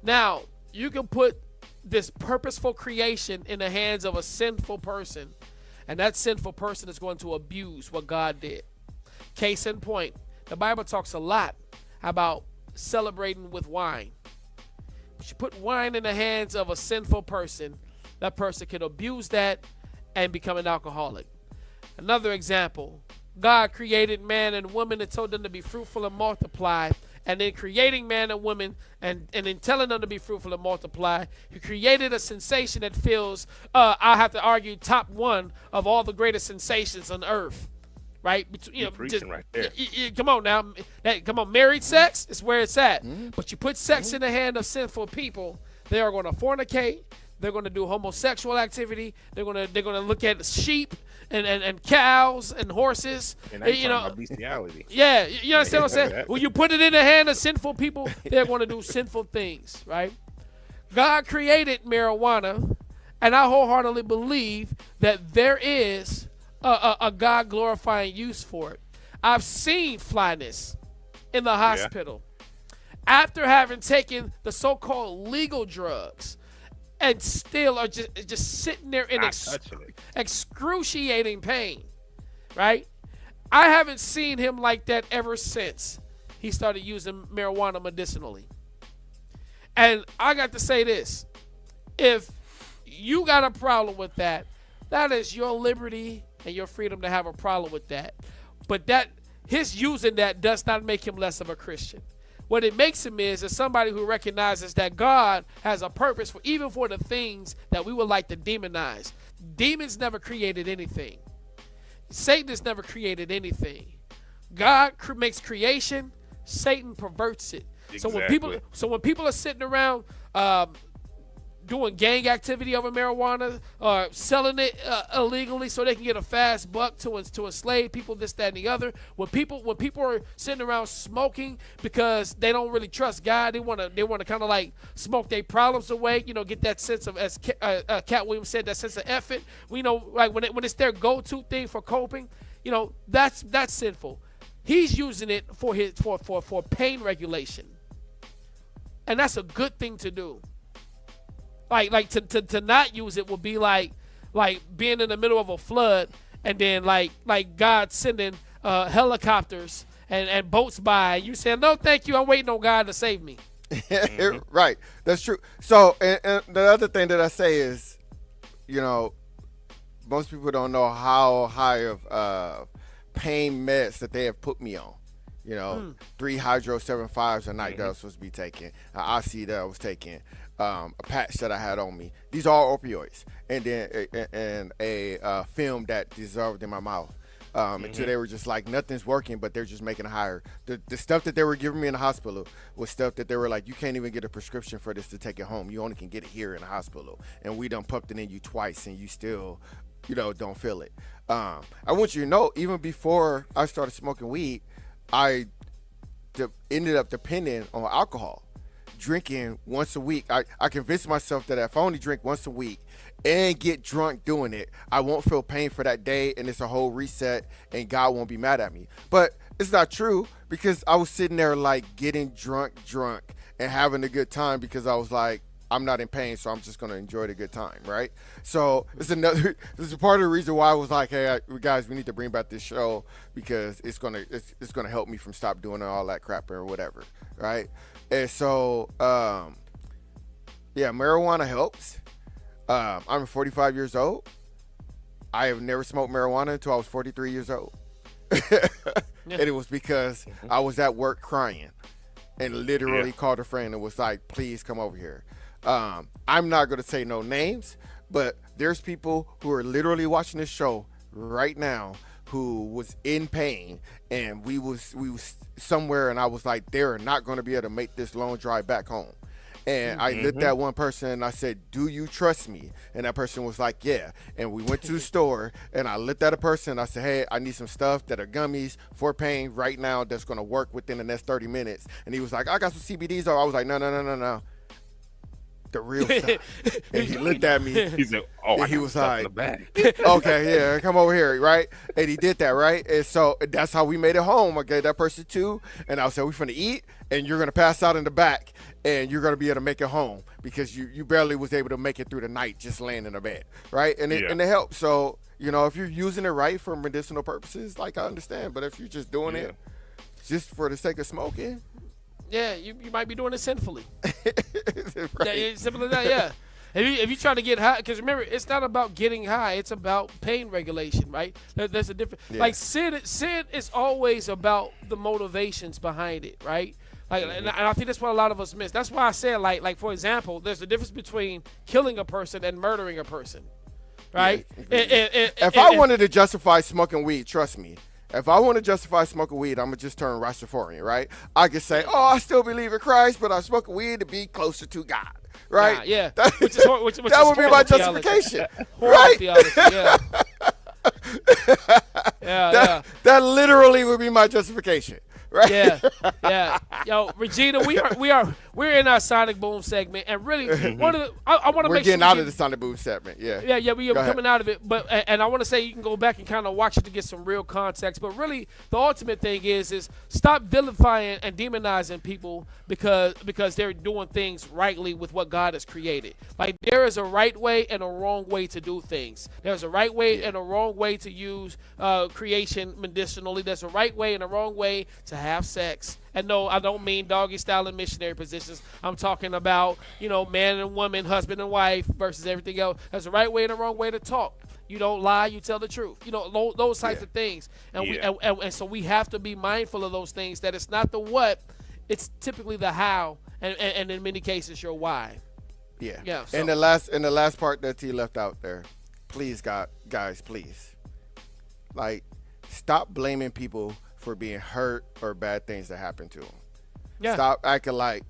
Speaker 2: Now, you can put this purposeful creation in the hands of a sinful person, and that sinful person is going to abuse what God did. Case in point, the Bible talks a lot about celebrating with wine. But you put wine in the hands of a sinful person, that person can abuse that and become an alcoholic. Another example, God created man and woman and told them to be fruitful and multiply. And then creating man and woman and then telling them to be fruitful and multiply, he created a sensation that feels, I have to argue, top one of all the greatest sensations on earth. Right?
Speaker 5: You're preaching right there.
Speaker 2: Come on now. Come on, married sex is where it's at. But you put sex in the hand of sinful people, they are going to fornicate. They're going to do homosexual activity. They're going to look at sheep and cows and horses.
Speaker 5: And about bestiality.
Speaker 2: Yeah, you understand what I'm saying? When you put it in the hand of sinful people, they're going to do sinful things, right? God created marijuana, and I wholeheartedly believe that there is a God-glorifying use for it. I've seen Flyness in the hospital after having taken the so-called legal drugs, and still are just sitting there in excruciating pain, right? I haven't seen him like that ever since he started using marijuana medicinally. And I got to say this. If you got a problem with that, that is your liberty and your freedom to have a problem with that. But that his using that does not make him less of a Christian. What it makes him is somebody who recognizes that God has a purpose for even for the things that we would like to demonize. Demons never created anything. Satan has never created anything. God makes creation. Satan perverts it.
Speaker 5: Exactly.
Speaker 2: So when people are sitting around doing gang activity over marijuana, or selling it illegally so they can get a fast buck to enslave people, this, that, and the other. When people are sitting around smoking because they don't really trust God, they want to kind of like smoke their problems away. Get that sense of, as Cat Williams said, that sense of effort. We know, like when it's their go-to thing for coping. That's sinful. He's using it for pain regulation, and that's a good thing to do. Like to not use it would be like being in the middle of a flood and then like God sending helicopters and boats by. You saying, no, thank you, I'm waiting on God to save me.
Speaker 7: Right, that's true. So, and the other thing that I say is, most people don't know how high of pain meds that they have put me on. 3 hydro 7.5s a night that I was supposed to be taking, an oxy that I was taking, a patch that I had on me. These are all opioids, and then a film that dissolved in my mouth. Until they were just like, nothing's working, but they're just making it higher. The stuff that they were giving me in the hospital was stuff that they were like, you can't even get a prescription for this to take it home. You only can get it here in the hospital, and we done pumped it in you twice, and you still, don't feel it. I want you to know, even before I started smoking weed, I ended up depending on alcohol, drinking once a week. I convinced myself that if I only drink once a week and get drunk doing it, I won't feel pain for that day, and it's a whole reset, and God won't be mad at me. But it's not true, because I was sitting there like getting drunk and having a good time, because I was like, I'm not in pain, so I'm just going to enjoy the good time, right? So this is part of the reason why I was like, hey, guys, we need to bring back this show, because it's gonna help me from stop doing all that crap or whatever, right? And so, marijuana helps. I'm 45 years old. I have never smoked marijuana until I was 43 years old. And it was because I was at work crying and literally called a friend and was like, please come over here. I'm not going to say no names, but there's people who are literally watching this show right now who was in pain, and we was somewhere, and I was like, they're not going to be able to make this long drive back home. And I lit that one person, and I said, do you trust me? And that person was like, yeah. And we went to the store, and I lit that person, and I said, hey, I need some stuff that are gummies for pain right now that's going to work within the next 30 minutes. And he was like, I got some CBDs. I was like, no. the real stuff. And he looked at me.
Speaker 5: He said, "Oh,
Speaker 7: and
Speaker 5: I
Speaker 7: he
Speaker 5: got
Speaker 7: was
Speaker 5: stuff
Speaker 7: like,
Speaker 5: in the bag."
Speaker 7: okay, yeah, come over here, right? And he did that, right? And so that's how we made it home. I gave that person 2, and I said, we finna eat, and you're gonna pass out in the back, and you're gonna be able to make it home because you barely was able to make it through the night just laying in a bed, right? And it helped. So, you know, if you're using it right for medicinal purposes, like, I understand. But if you're just doing it just for the sake of smoking,
Speaker 2: yeah, you might be doing it sinfully.
Speaker 7: right.
Speaker 2: Yeah, simple as that. Yeah. If you try to get high, because remember, it's not about getting high; it's about pain regulation, right? There's a different.
Speaker 7: Yeah.
Speaker 2: Like sin is always about the motivations behind it, right? Like, and I think that's what a lot of us miss. That's why I said, like for example, there's a difference between killing a person and murdering a person, right?
Speaker 7: If I wanted to justify smoking weed, trust me. If I want to justify smoking weed, I'm going to just turn Rastafarian, right? I could say, oh, I still believe in Christ, but I smoke weed to be closer to God, right?
Speaker 2: Nah, yeah.
Speaker 7: That,
Speaker 2: which
Speaker 7: that would be my justification,
Speaker 2: right?
Speaker 7: right?
Speaker 2: Yeah.
Speaker 7: That literally would be my justification, right?
Speaker 2: Yeah. Yo, Regina, we're in our Sonic Boom segment, and really, one of the I want to
Speaker 7: We're
Speaker 2: make
Speaker 7: getting
Speaker 2: sure
Speaker 7: out of the Sonic Boom segment,
Speaker 2: Yeah, we are coming out of it, but and I want to say you can go back and kind of watch it to get some real context. But really, the ultimate thing is stop vilifying and demonizing people because they're doing things rightly with what God has created. Like, there is a right way and a wrong way to do things. There's a right way and a wrong way to use creation medicinally. There's a right way and a wrong way to have sex. And no, I don't mean doggy style and missionary positions. I'm talking about, man and woman, husband and wife versus everything else. There's a right way and a wrong way to talk. You don't lie, you tell the truth. Those types of things. And so we have to be mindful of those things, that it's not the what, it's typically the how, and in many cases your why.
Speaker 7: Yeah.
Speaker 2: So.
Speaker 7: And the last part that T left out there, please, guys, please. Like, stop blaming people for being hurt or bad things that happen to them.
Speaker 2: Yeah.
Speaker 7: Stop acting like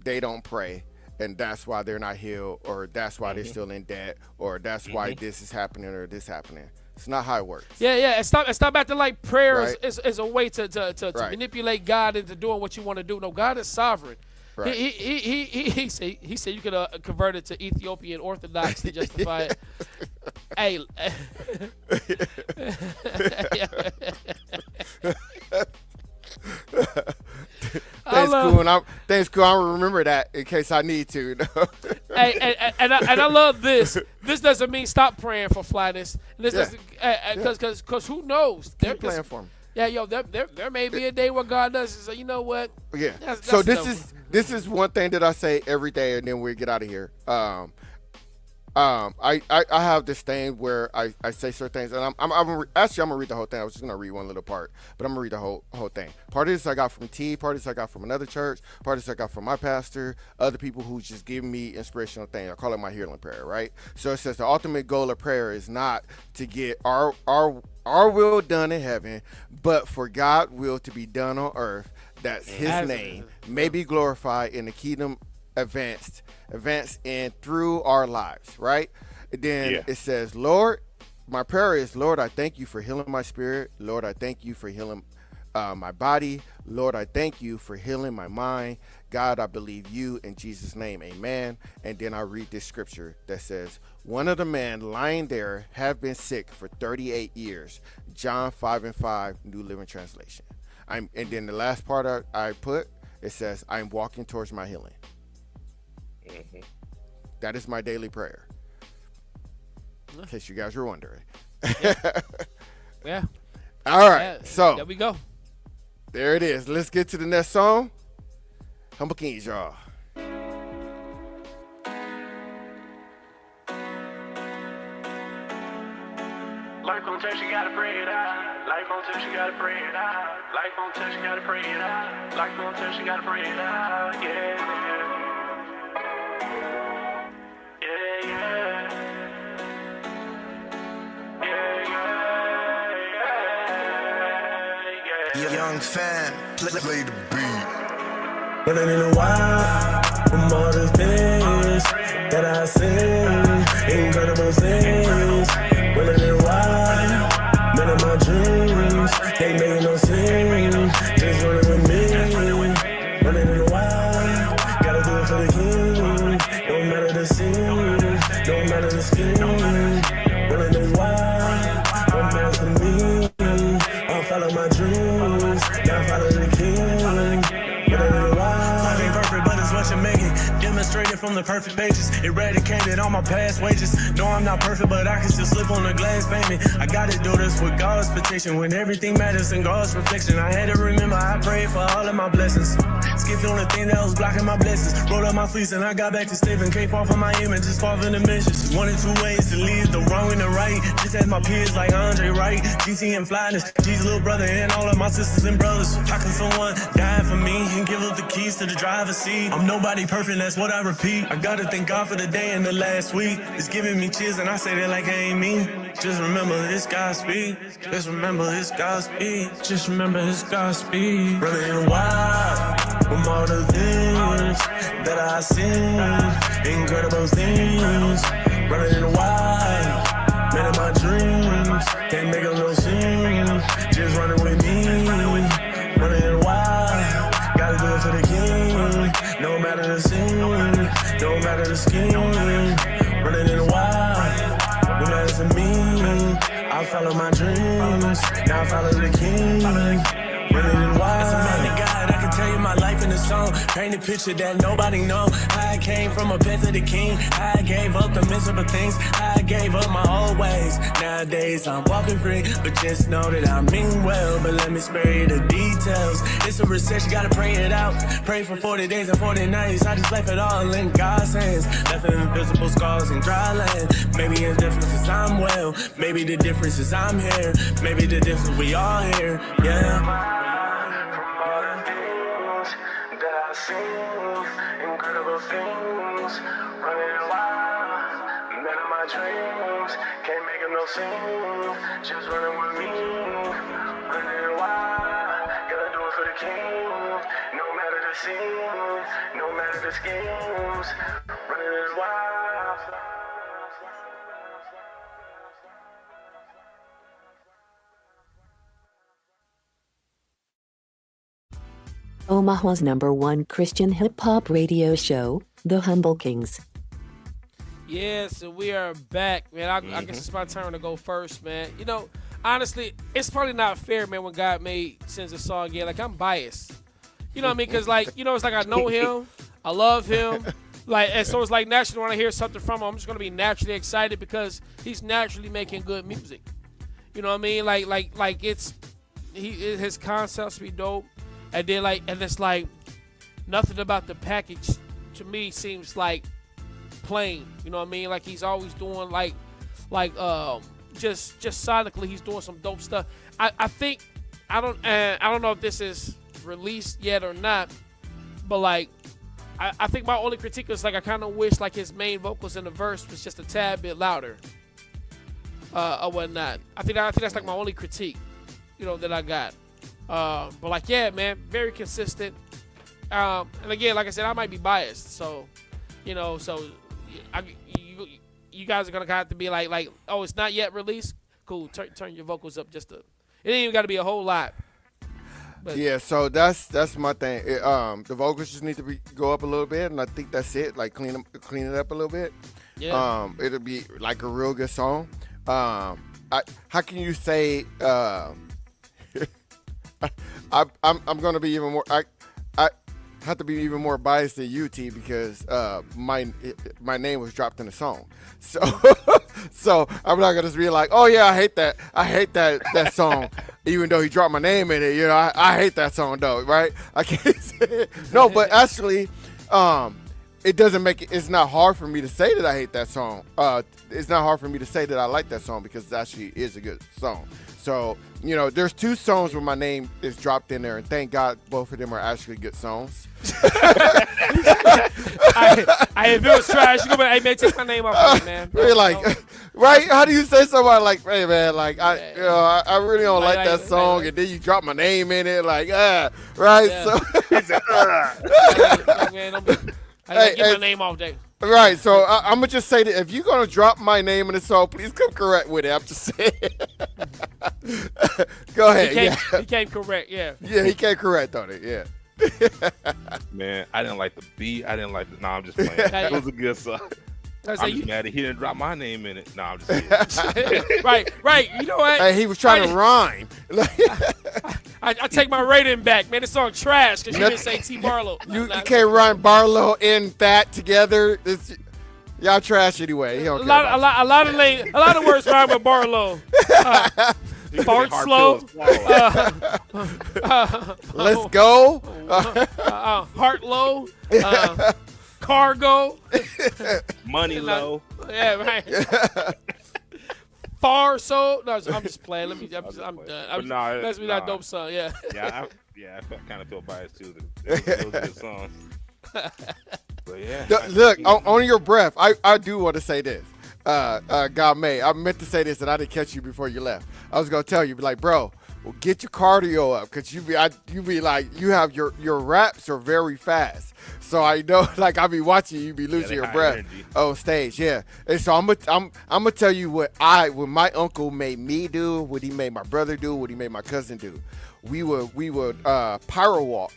Speaker 7: they don't pray and that's why they're not healed, or that's why they're still in debt, or that's why this is happening or this happening. It's not how it works.
Speaker 2: Yeah. And stop acting like prayer
Speaker 7: Right.
Speaker 2: is a way to
Speaker 7: Right.
Speaker 2: manipulate God into doing what you want to do. No, God is sovereign.
Speaker 7: Right.
Speaker 2: He said you could convert it to Ethiopian Orthodox to justify it. Hey.
Speaker 7: Thanks, cool. I'm gonna remember that in case I need to.
Speaker 2: Hey, and I love this. This doesn't mean stop praying for Flyness. This because who knows?
Speaker 7: Keep praying for him.
Speaker 2: Yeah, there may be a day where God does it. So you know what?
Speaker 7: Yeah.
Speaker 2: That's
Speaker 7: So this is one thing that I say every day, and then we get out of here. I have this thing where I say certain things, and I'm gonna read the whole thing. I was just gonna read one little part, but I'm gonna read the whole thing. Part of this I got from T, part of this I got from another church, part of this I got from my pastor, other people who just give me inspirational things. I call it my healing prayer, right? So it says the ultimate goal of prayer is not to get our will done in heaven, but for God's will to be done on earth, that His name may be glorified in the kingdom advanced in through our lives, right? And then it says, Lord, my prayer is, Lord, I thank you for healing my spirit. Lord, I thank you for healing my body. Lord, I thank you for healing my mind. God, I believe you in Jesus' name, amen. And then I read this scripture that says, one of the men lying there have been sick for 38 years. John 5:5, New Living Translation. And then the last part I put, it says, I'm walking towards my healing. Mm-hmm. That is my daily prayer. In case you guys were wondering.
Speaker 2: Yeah.
Speaker 7: All right. So
Speaker 2: there we go.
Speaker 7: There it is. Let's get to the next song. Humble Kingz, y'all.
Speaker 11: Life gon' touch, you gotta pray it out. Life gon' touch, you gotta pray it out. Life gon' touch, you gotta pray it out. Life gon' touch, you gotta pray it out. Yeah.
Speaker 8: Young fan, play the beat.
Speaker 12: Running in a while from all the things that I seen, incredible things. Running in a while, men of my dreams, they make no sense. Just running with me, running in a while, gotta do it for the king. No matter illustrated from the perfect pages. Eradicated all my past wages. No, I'm not perfect, but I can still slip on the glass payment. I gotta do this with God's protection. When everything matters in God's reflection, I had to remember I prayed for all of my blessings. Skipped on the thing that was blocking my blessings. Rolled up my sleeves and I got back to Stephen. Can't fall for my image, just fall for the message. One or two ways to lead, the wrong and the right. Just as my peers like Andre Wright, GT and Flyness, G's little brother and all of my sisters and brothers. How can someone die for me and give up the keys to the driver's seat? I'm nobody perfect, that's what I repeat. I gotta thank God for the day and the last week. It's giving me chills and I say that like I ain't me. Just remember it's Godspeed. Just remember it's Godspeed. Just remember it's Godspeed. Running in the wild from all the things that I seen. Incredible things. Running in the wild. Man in my dreams. Can't make up no scene. Just running with me. Running in the wild. Gotta do it for the king. No matter the scene. No matter the scheme. Running in the wild. No matter for me. I follow my dreams. Now I follow the king. Running in the wild. As a man of God, I can tell you my life in a song. Paint a picture that nobody know. How I came from a pet to the king. How I gave up the miserable things. How I gave up my old ways. Nowadays I'm walking free, but just know that I mean well. But let me spare you the details. It's a recession, gotta pray it out. Pray for 40 days and 40 nights. I just left it all in God's hands. Left invisible scars in dry land. Maybe the difference is I'm well. Maybe the difference is I'm here. Maybe the difference we all here. Yeah. I see incredible things, running wild, men of my dreams, can't make them no scene, just running with me, running wild, gotta do it for the king, no matter the scene, no matter the schemes, running wild.
Speaker 4: Omaha's #1 Christian hip-hop radio show, The Humble Kingz.
Speaker 2: Yeah, so we are back, man. I guess it's my turn to go first, man. You know, honestly, it's probably not fair, man, when God sends a song again. Like, I'm biased. You know what I mean? Because, like, you know, it's like I know him. I love him. Like, and so it's like naturally when I hear something from him, I'm just going to be naturally excited because he's naturally making good music. You know what I mean? Like his concepts be dope. And then and it's like nothing about the package to me seems like plain. You know what I mean? Like he's always doing just sonically he's doing some dope stuff. I think I don't know if this is released yet or not, but like I think my only critique is like I kind of wish like his main vocals in the verse was just a tad bit louder or whatnot. I think that's like my only critique, you know, that I got. But like, yeah, man, very consistent. And again, like I said, I might be biased. So, you know, you guys are going to have to be like, oh, it's not yet released. Cool. Turn your vocals up just it ain't even got to be a whole lot. But
Speaker 7: yeah, so that's my thing. The vocals just need to go up a little bit, and I think that's it. Like clean it up a little bit.
Speaker 2: Yeah.
Speaker 7: It'll be like a real good song. How can you say? I'm gonna be even more. I have to be even more biased than UT because my name was dropped in the song. So so I'm not gonna just be like, oh yeah, I hate that song, even though he dropped my name in it. You know, I hate that song though, right? I can't say it. No, but actually, it doesn't make it. It's not hard for me to say that I hate that song. It's not hard for me to say that I like that song because it actually is a good song. So, you know, there's 2 songs where my name is dropped in there, and thank God both of them are actually good songs.
Speaker 2: If it was trash, you go back, hey man, take my name off of it, man.
Speaker 7: You're like, right? How do you say somebody like, hey man, like I really don't like that song, and then you drop my name in it, like right?
Speaker 2: Yeah.
Speaker 7: So,
Speaker 2: like, man, get my name off there.
Speaker 7: Right, so I'm gonna just say that if you're gonna drop my name in the song, please come correct with it. I'm just saying. Go ahead.
Speaker 2: He came correct, yeah.
Speaker 7: Yeah, he came correct on it, yeah.
Speaker 5: Man, I didn't like the beat. I didn't like the. I'm just playing. It was a good song. I'm just mad that he didn't drop my name in it. I'm just kidding.
Speaker 2: Right. You know what?
Speaker 7: Hey, he was trying to rhyme.
Speaker 2: I take my rating back, man. This song trash because you didn't say T Barlow.
Speaker 7: You can't run Barlow and that together. Y'all trash anyway. He don't
Speaker 2: a lot of words rhyme with Barlow. Fart slow.
Speaker 7: Let's go.
Speaker 2: Heart low. Cargo.
Speaker 5: Money low.
Speaker 2: Yeah, right. Far so. No, I'm just playing. I'm done. That's me that dope song. Yeah.
Speaker 5: I kind of feel biased too. It was a good song. But yeah.
Speaker 7: Look, on your breath, I do want to say this. God May, I meant to say this and I didn't catch you before you left. I was gonna tell you, be like, bro, well, get your cardio up, cause you be like, you have your raps are very fast. So I know, like, I be watching you be losing your breath on stage, yeah. And so I'm gonna tell you what my uncle made me do, what he made my brother do, what he made my cousin do. We would pyro walk,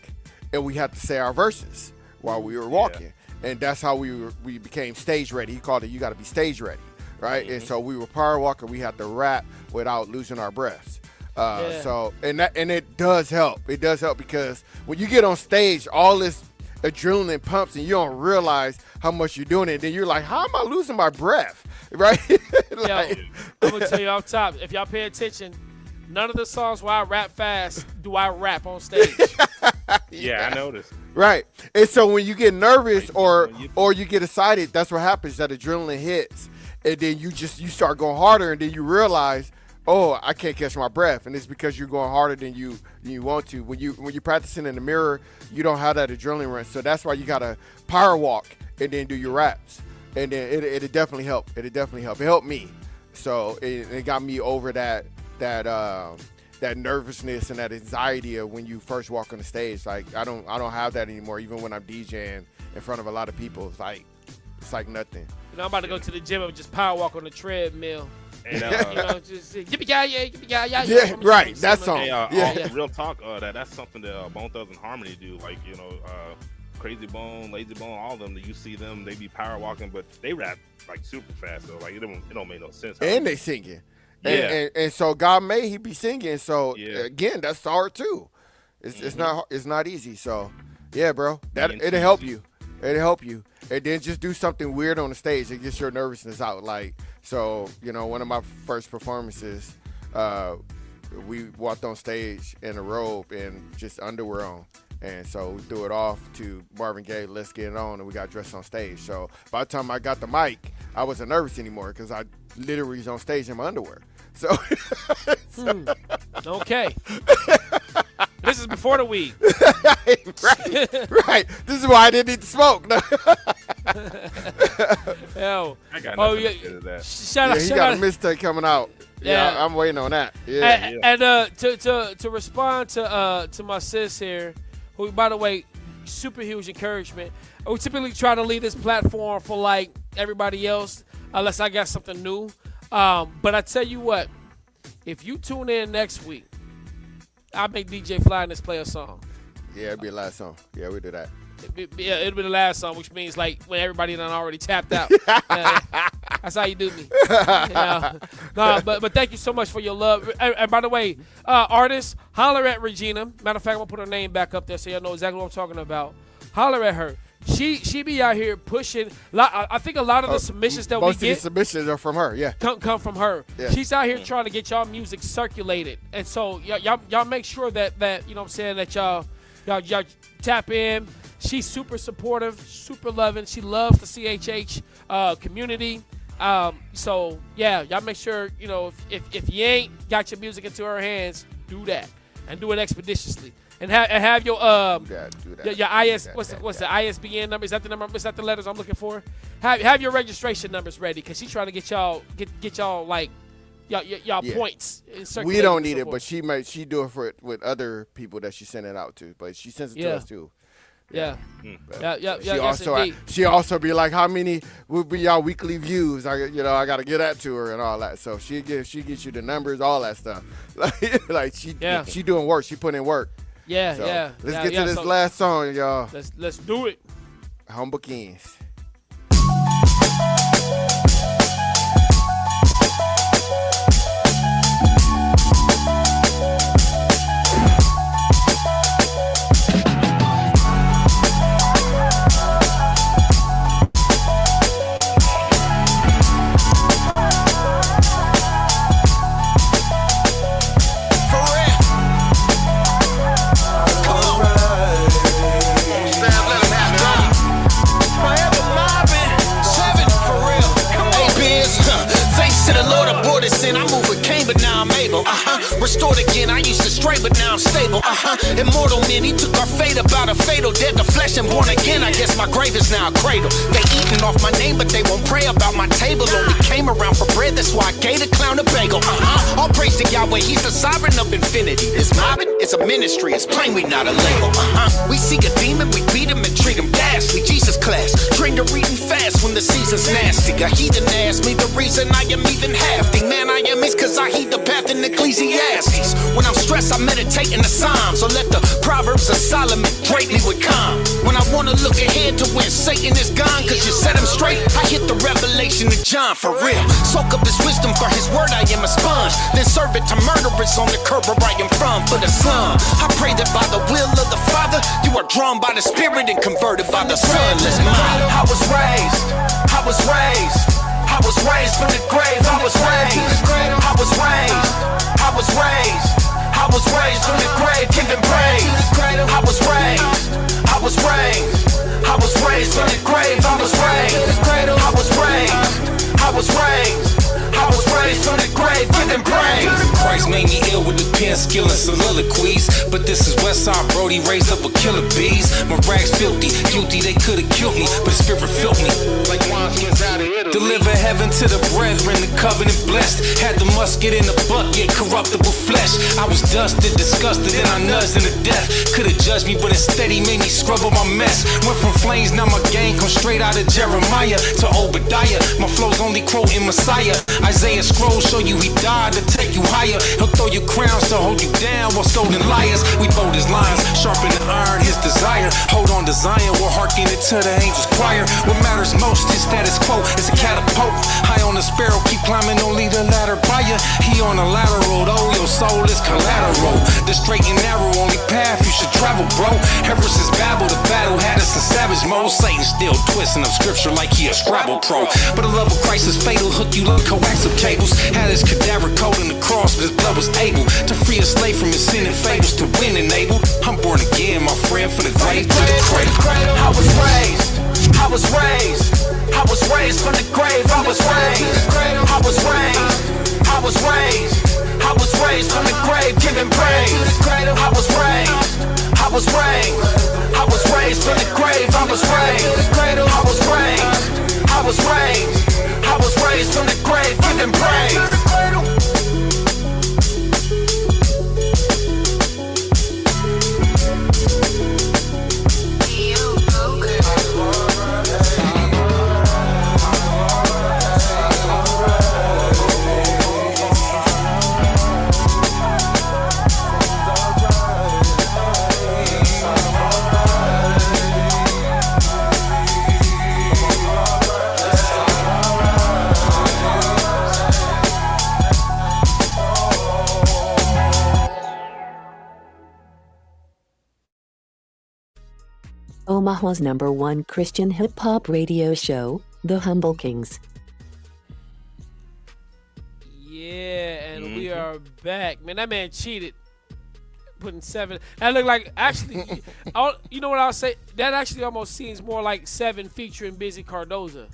Speaker 7: and we had to say our verses while we were walking. And that's how we became stage ready. He called it, you got to be stage ready, right? Mm-hmm. And so we were power walking. We had to rap without losing our breaths. So and it does help. It does help because when you get on stage, all this adrenaline pumps and you don't realize how much you're doing it. Then you're like, how am I losing my breath, right?
Speaker 2: Like, I'm gonna tell you off top. If y'all pay attention, none of the songs where I rap fast do I rap on stage.
Speaker 5: Yeah, I noticed.
Speaker 7: Right. And so when you get nervous or you get excited, that's what happens. That adrenaline hits. And then you start going harder, and then you realize, oh, I can't catch my breath. And it's because you're going harder than you want to. When you're practicing in the mirror, you don't have that adrenaline rush. So that's why you gotta power walk and then do your raps. And then it definitely helped. It definitely helped. It helped me. So it got me over that nervousness and that anxiety of when you first walk on the stage. Like I don't have that anymore. Even when I'm DJing in front of a lot of people, it's like nothing.
Speaker 2: You know, I'm about to go to the gym and just power walk on the treadmill.
Speaker 5: And,
Speaker 2: you know, just yippee-ki-yay.
Speaker 7: Yeah, right. That song.
Speaker 5: Hey, real talk. That's something that Bone Thugs and Harmony do. Like, you know, Crazy Bone, Lazy Bone, all of them. You see them, they be power walking, but they rap like super fast. So like it don't make no sense.
Speaker 7: And they singing.
Speaker 5: Yeah.
Speaker 7: And so God made he be singing. So again, that's hard too. It's not easy. So yeah, bro, it'll help you. It'll help you. And then just do something weird on the stage. It gets your nervousness out. Like, so, you know, one of my first performances, we walked on stage in a robe and just underwear on. And so we threw it off to Marvin Gaye, Let's Get It On, and we got dressed on stage. So by the time I got the mic, I wasn't nervous anymore because I literally was on stage in my underwear. So,
Speaker 2: okay. This is before the weed.
Speaker 7: right. This is why I didn't need to smoke. No.
Speaker 2: Yo.
Speaker 5: I got nothing to say to that.
Speaker 2: Shout out.
Speaker 7: He got a mistake coming out. Yeah, I'm waiting on that. Yeah.
Speaker 2: And to respond to my sis here, who, by the way, super huge encouragement. We typically try to leave this platform for like everybody else, unless I got something new. But I tell you what, if you tune in next week, I'll make DJ Flyness play a song.
Speaker 7: Yeah, it'll be the last song. Yeah, we do that.
Speaker 2: It'll be the last song, which means like when everybody done already tapped out. That's how you do me. No, but thank you so much for your love. And by the way, artists, holler at Regina. Matter of fact, I'm gonna put her name back up there so y'all know exactly what I'm talking about. Holler at her. She be out here pushing. I think a lot of the submissions that we get.
Speaker 7: Most of the submissions are from her, yeah.
Speaker 2: Come from her.
Speaker 7: Yeah.
Speaker 2: She's out here trying to get y'all music circulated. And so y'all make sure that you know what I'm saying, that y'all tap in. She's super supportive, super loving. She loves the CHH community. So yeah, y'all make sure, you know, if you ain't got your music into her hands, do that and do it expeditiously. And have your your IS what's the ISBN number? Is that the number? Is that the letters I'm looking for? Have your registration numbers ready, because she's trying to get y'all like y'all points.
Speaker 7: We don't need it, but she do it with other people that she sent it out to. But she sends it to us too.
Speaker 2: Yeah.
Speaker 7: She also be like, how many would be y'all weekly views? I got to get that to her and all that. So she gets you the numbers, all that stuff. like she doing work. She putting in work.
Speaker 2: Yeah,
Speaker 7: so
Speaker 2: yeah.
Speaker 7: Let's get to this last song, y'all.
Speaker 2: Let's do it.
Speaker 7: Humble Kingz.
Speaker 8: Immortal men, he took our fate about a fatal. Dead to flesh and born again, I guess my grave is now a cradle. They eating off my name, but they won't pray about my table. Only came around for bread, that's why I gave the clown a bagel. All praise to Yahweh, he's the sovereign of infinity. This mobbing, it's a ministry, it's plain we not a label. We see a demon, we beat him and treat him ghastly. Jesus class, trained to reading fast when the season's nasty. A heathen asked me the reason I am even half the man I am is cause I heed the path in Ecclesiastes. When I'm stressed, I meditate in the Psalms. So let the Proverbs of Solomon drape me with calm. When I wanna look ahead to when Satan is gone, cause you set him straight, I hit the revelation of John for real. Soak up his wisdom, for his word I am a sponge. Then serve it to murderers on the curb where I am from for the slum. I pray that by the will of the Father, you are drawn by the Spirit and converted by the Son. Let's mind. I was raised, I was raised, I was raised from the grave. I was raised, I was raised, I was raised, I was raised from the grave, giving praise. I was raised, I was raised, I was raised from the grave. I was raised, I was raised, I was raised, I was raised from the grave, giving praise.
Speaker 13: Christ made me ill with the pen skill and soliloquies. But this is Westside Brody, raised up with killer bees. My rags filthy, guilty, they could've killed me, but the Spirit filled me like wineskins out of Italy. Deliver heaven to the brethren, the covenant blessed. Had the musket in the buck, yet corruptible flesh. I was dusted, disgusted, and I nudged into death. Could've judged me, but instead he made me scrub up my mess. Went from flames, now my gang come straight out of Jeremiah to Obadiah. My flow's only quoting Messiah. Isaiah's scroll show you he died to take you higher. He'll throw your crowns to hold you down while stolen liars. We bold as lions, sharpen the iron, his desire. Hold on to Zion, we're hearkening to the angels choir. What matters most is status quo, it's a catapult. High on the sparrow, keep climbing, don't leave the ladder by ya. He on a lateral, though, your soul is collateral. The straight and narrow, only path you should travel, bro. Ever since Babel, the battle had us in savage mode. Satan still twisting up scripture like he a Scrabble pro. But the love of Christ is fatal, hook you like coaxial cables. Had his cadaver coat in the cross, but his blood was able to free a slave from his sin and fables to win enabled. I'm born again, my friend, from the grave to the cradle.
Speaker 8: I was raised, I was raised, I was raised from the grave. I was raised, I was raised, I was raised, I was raised from the grave, giving praise. I was raised, I was raised, I was raised from the grave. I was raised, I was raised, I was raised, I was raised from the grave, giving praise.
Speaker 4: Omaha's #1 Christian hip-hop radio show, The Humble Kingz.
Speaker 2: Yeah, and we are back. Man, that man cheated. Putting 7. That looked like, actually, you know what I'll say? That actually almost seems more like 7 featuring Busy Cardoza.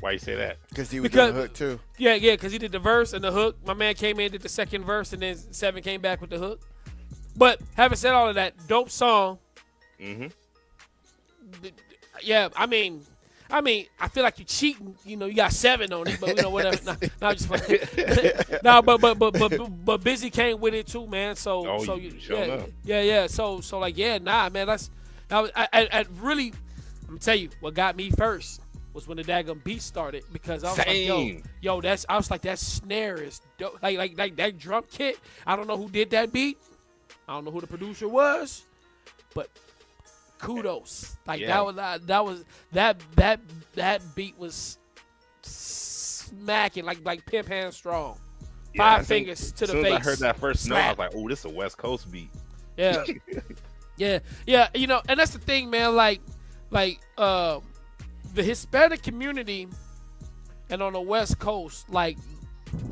Speaker 5: Why you say that?
Speaker 7: Because he was doing the hook too.
Speaker 2: Yeah, because he did the verse and the hook. My man came in, did the second verse, and then 7 came back with the hook. But having said all of that, dope song.
Speaker 5: Mm-hmm.
Speaker 2: Yeah, I mean, I feel like you're cheating. You know, you got 7 on it, but you know whatever. No, just no, but Busy came with it too, man. So yeah. So like, yeah, nah, man. I really, I'm gonna tell you what got me first was when the daggum beat started, because I was like, yo, I was like, that snare is dope. Like that drum kit. I don't know who did that beat. I don't know who the producer was, but kudos. Like that beat was smacking like Pimp Hand Strong.
Speaker 5: Yeah,
Speaker 2: 5 fingers to the face.
Speaker 5: As soon as I heard that first note, I was like, oh, this is a West Coast beat.
Speaker 2: Yeah. yeah. You know, and that's the thing, man. Like the Hispanic community and on the West Coast, like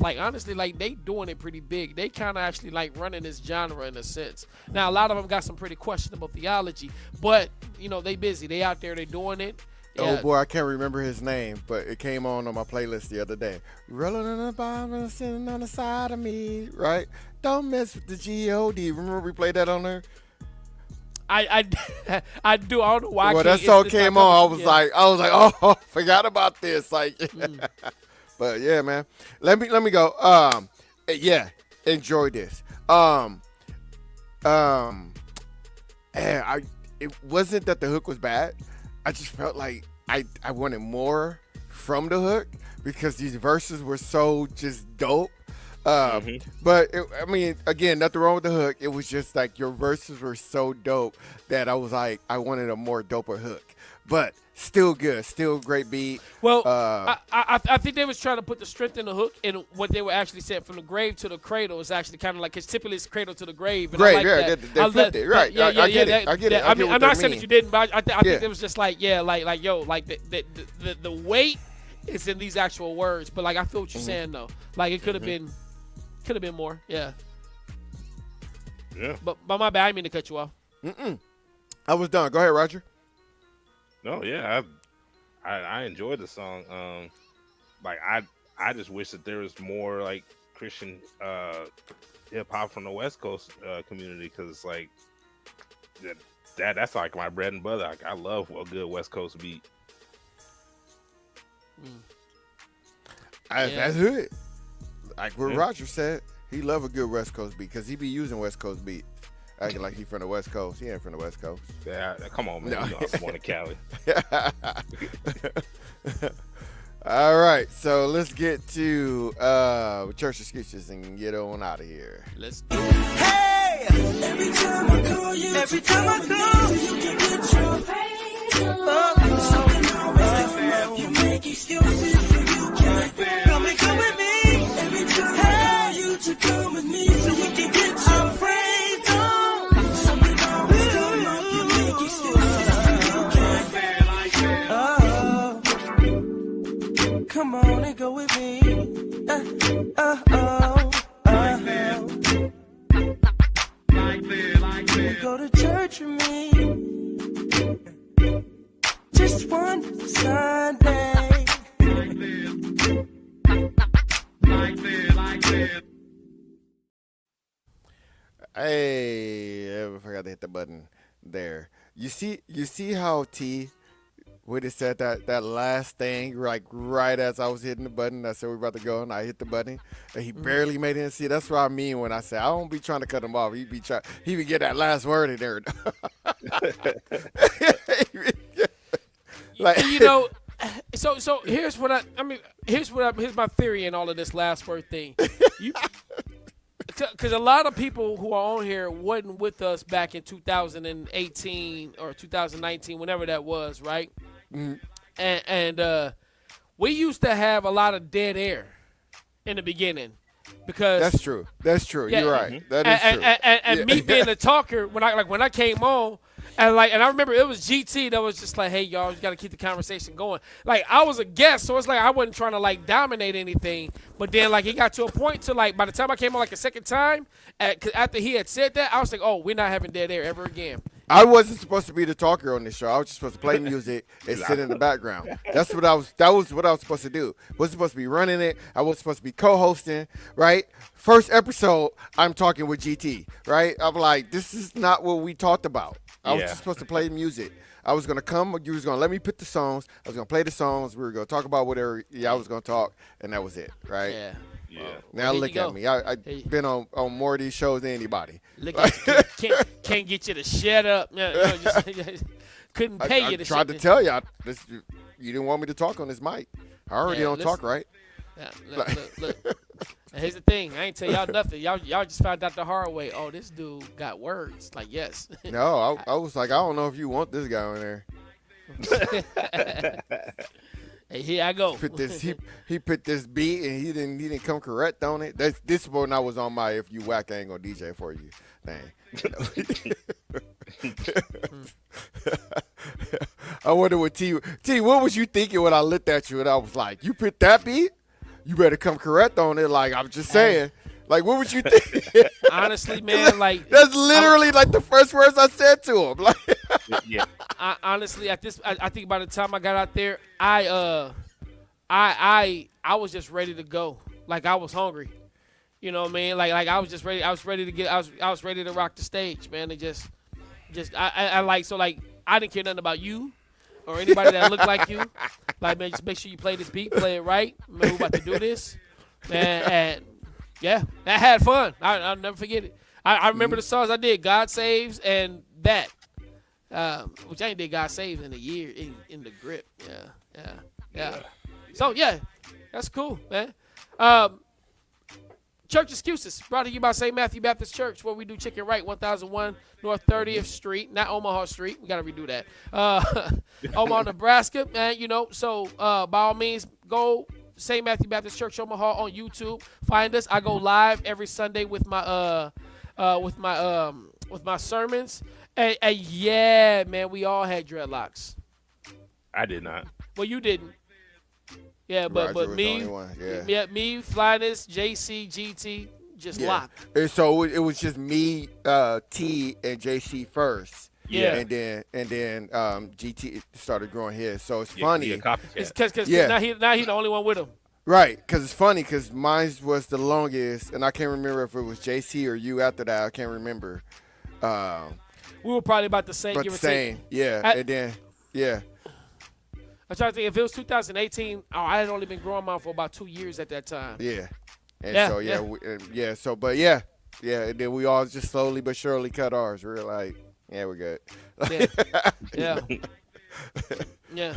Speaker 2: honestly, like they doing it pretty big. They kind of actually like running this genre in a sense. Now, a lot of them got some pretty questionable theology, but you know, they busy. They out there, they doing it.
Speaker 7: Oh boy, I can't remember his name, but it came on my playlist the other day. Rolling in the Bible, sitting on the side of me, right? don't mess with the G.O.D. Remember we played that on there?
Speaker 2: I do. I don't know why.
Speaker 7: Well, that song came on. I was like, oh, forgot about this. Like, but yeah, man. Let me go. Yeah, enjoy this. It wasn't that the hook was bad. I just felt like I wanted more from the hook because these verses were so just dope. But I mean, again, nothing wrong with the hook. It was just like your verses were so dope that I was like, I wanted a more doper hook. But still good, still great beat.
Speaker 2: Well, I think they was trying to put the strength in the hook, and what they were actually saying from the grave to the cradle is actually kind of like, because typically it's cradle to the grave. And
Speaker 7: grave,
Speaker 2: I like
Speaker 7: yeah,
Speaker 2: that.
Speaker 7: they flipped it, right?
Speaker 2: Yeah,
Speaker 7: I get it. I get it.
Speaker 2: I mean, I'm not saying that you didn't, but I think
Speaker 7: Yeah.
Speaker 2: it was just like, yo, like the weight is in these actual words. But like, I feel what you're saying though. Like it could have been more. Yeah.
Speaker 5: Yeah.
Speaker 2: But my bad. I didn't mean to cut you off.
Speaker 7: I was done. Go ahead, Roger.
Speaker 5: No, yeah, I enjoyed the song. Like I just wish that there was more like Christian hip hop from the West Coast community, because it's like that's like my bread and butter. Like, I love a good West Coast beat.
Speaker 7: That's good. Like what Roger said, he love a good West Coast beat because he be using West Coast beats. Acting like he from the West Coast. He ain't from the West Coast.
Speaker 5: Yeah, come on, man.
Speaker 7: No.
Speaker 5: You know I'm born in Cali.
Speaker 7: All right, so let's get to church excuses and get on out of here.
Speaker 2: Let's do it.
Speaker 8: Hey! Every time I call you, you can get your you make excuses so you can come and come with me. Every time I call you to come with me so you can get your praise on. Something always come up, you make excuses so you can. Come on and go with me. Go to church with me. Just one Sunday.
Speaker 7: Hey, I forgot to hit the button there. You see how T when it said that last thing, like right as I was hitting the button, I said we're about to go, and I hit the button, and he barely made it. See, that's what I mean when I say I don't be trying to cut him off. He be get that last word in there.
Speaker 2: Like, you know, so here's what here's my theory in all of this last word thing. Because a lot of people who are on here wasn't with us back in 2018 or 2019, whenever that was, right? Mm-hmm. And we used to have a lot of dead air in the beginning. Because
Speaker 7: that's true. Yeah, you're right. That is true.
Speaker 2: And me being a talker, when I came on, and I remember it was GT that was just like, hey, y'all, you got to keep the conversation going. Like, I was a guest, so it's like I wasn't trying to, like, dominate anything. But then, like, it got to a point to, like, by the time I came on, like, a second time, after he had said that, I was like, oh, we're not having dead air ever again.
Speaker 7: I wasn't supposed to be the talker on this show. I was just supposed to play music and sit in the background. That was what I was supposed to do. Wasn't supposed to be running it. I was supposed to be co-hosting, right? First episode, I'm talking with GT, right? I'm like, this is not what we talked about. I was just supposed to play music. I was going to come, you was going to let me pick the songs. I was going to play the songs. We were going to talk about whatever I was going to talk, and that was it, right?
Speaker 2: Yeah.
Speaker 7: Now look at me. I've been on more of these shows than anybody.
Speaker 2: Look at you. Can't get you to shut up. Just couldn't pay you to shut up.
Speaker 7: I tried to tell you, you didn't want me to talk on this mic. I already don't talk right.
Speaker 2: Yeah, look. Here's the thing. I ain't tell y'all nothing. Y'all just found out the hard way. Oh, this dude got words. Like, yes.
Speaker 7: No, I was like, I don't know if you want this guy on there.
Speaker 2: Hey, here I go.
Speaker 7: He put this beat and he didn't come correct on it. This when I was on my if you whack I ain't gonna DJ for you thing. I wonder what T, what was you thinking when I looked at you and I was like, you put that beat? You better come correct on it. Like, I'm just saying. Like, what would you think?
Speaker 2: Honestly, man, like
Speaker 7: that's literally like the first words I said to him. Like,
Speaker 2: yeah. Honestly, I think by the time I got out there, I was just ready to go. Like, I was hungry. You know what I mean? Like I was just ready. I was ready to rock the stage, man. And just I like so like I didn't care nothing about you or anybody that looked like you. Like, man, just make sure you play this beat, play it right. Man, we're about to do this, man. And yeah, I had fun. I'll never forget it. I remember the songs I did, God Saves and that, which I ain't did God Saves in a year in the grip. Yeah. So yeah, that's cool, man. Church Excuses, brought to you by St. Matthew Baptist Church, where we do chicken right, 1001 North 30th Street, not Omaha Street. We got to redo that. Omaha, Nebraska, man, you know, so by all means, go St. Matthew Baptist Church, Omaha on YouTube. Find us. I go live every Sunday with my sermons. And yeah, man, we all had dreadlocks.
Speaker 5: I did not.
Speaker 2: Well, you didn't. Yeah, but me, me, Flyness, JC, GT, just locked.
Speaker 7: And so it was just me, T, and JC first.
Speaker 2: Yeah,
Speaker 7: and then GT started growing his. So it's funny.
Speaker 2: It's because now he the only one with him.
Speaker 7: Right, because it's funny because mine was the longest, and I can't remember if it was JC or you after that. I can't remember.
Speaker 2: We were probably about the same.
Speaker 7: But the same, and then
Speaker 2: I'm trying to think if it was 2018. Oh, I had only been growing mine for about 2 years at that time.
Speaker 7: Yeah, and and then we all just slowly but surely cut ours. We were like, yeah, we're good.
Speaker 2: Yeah.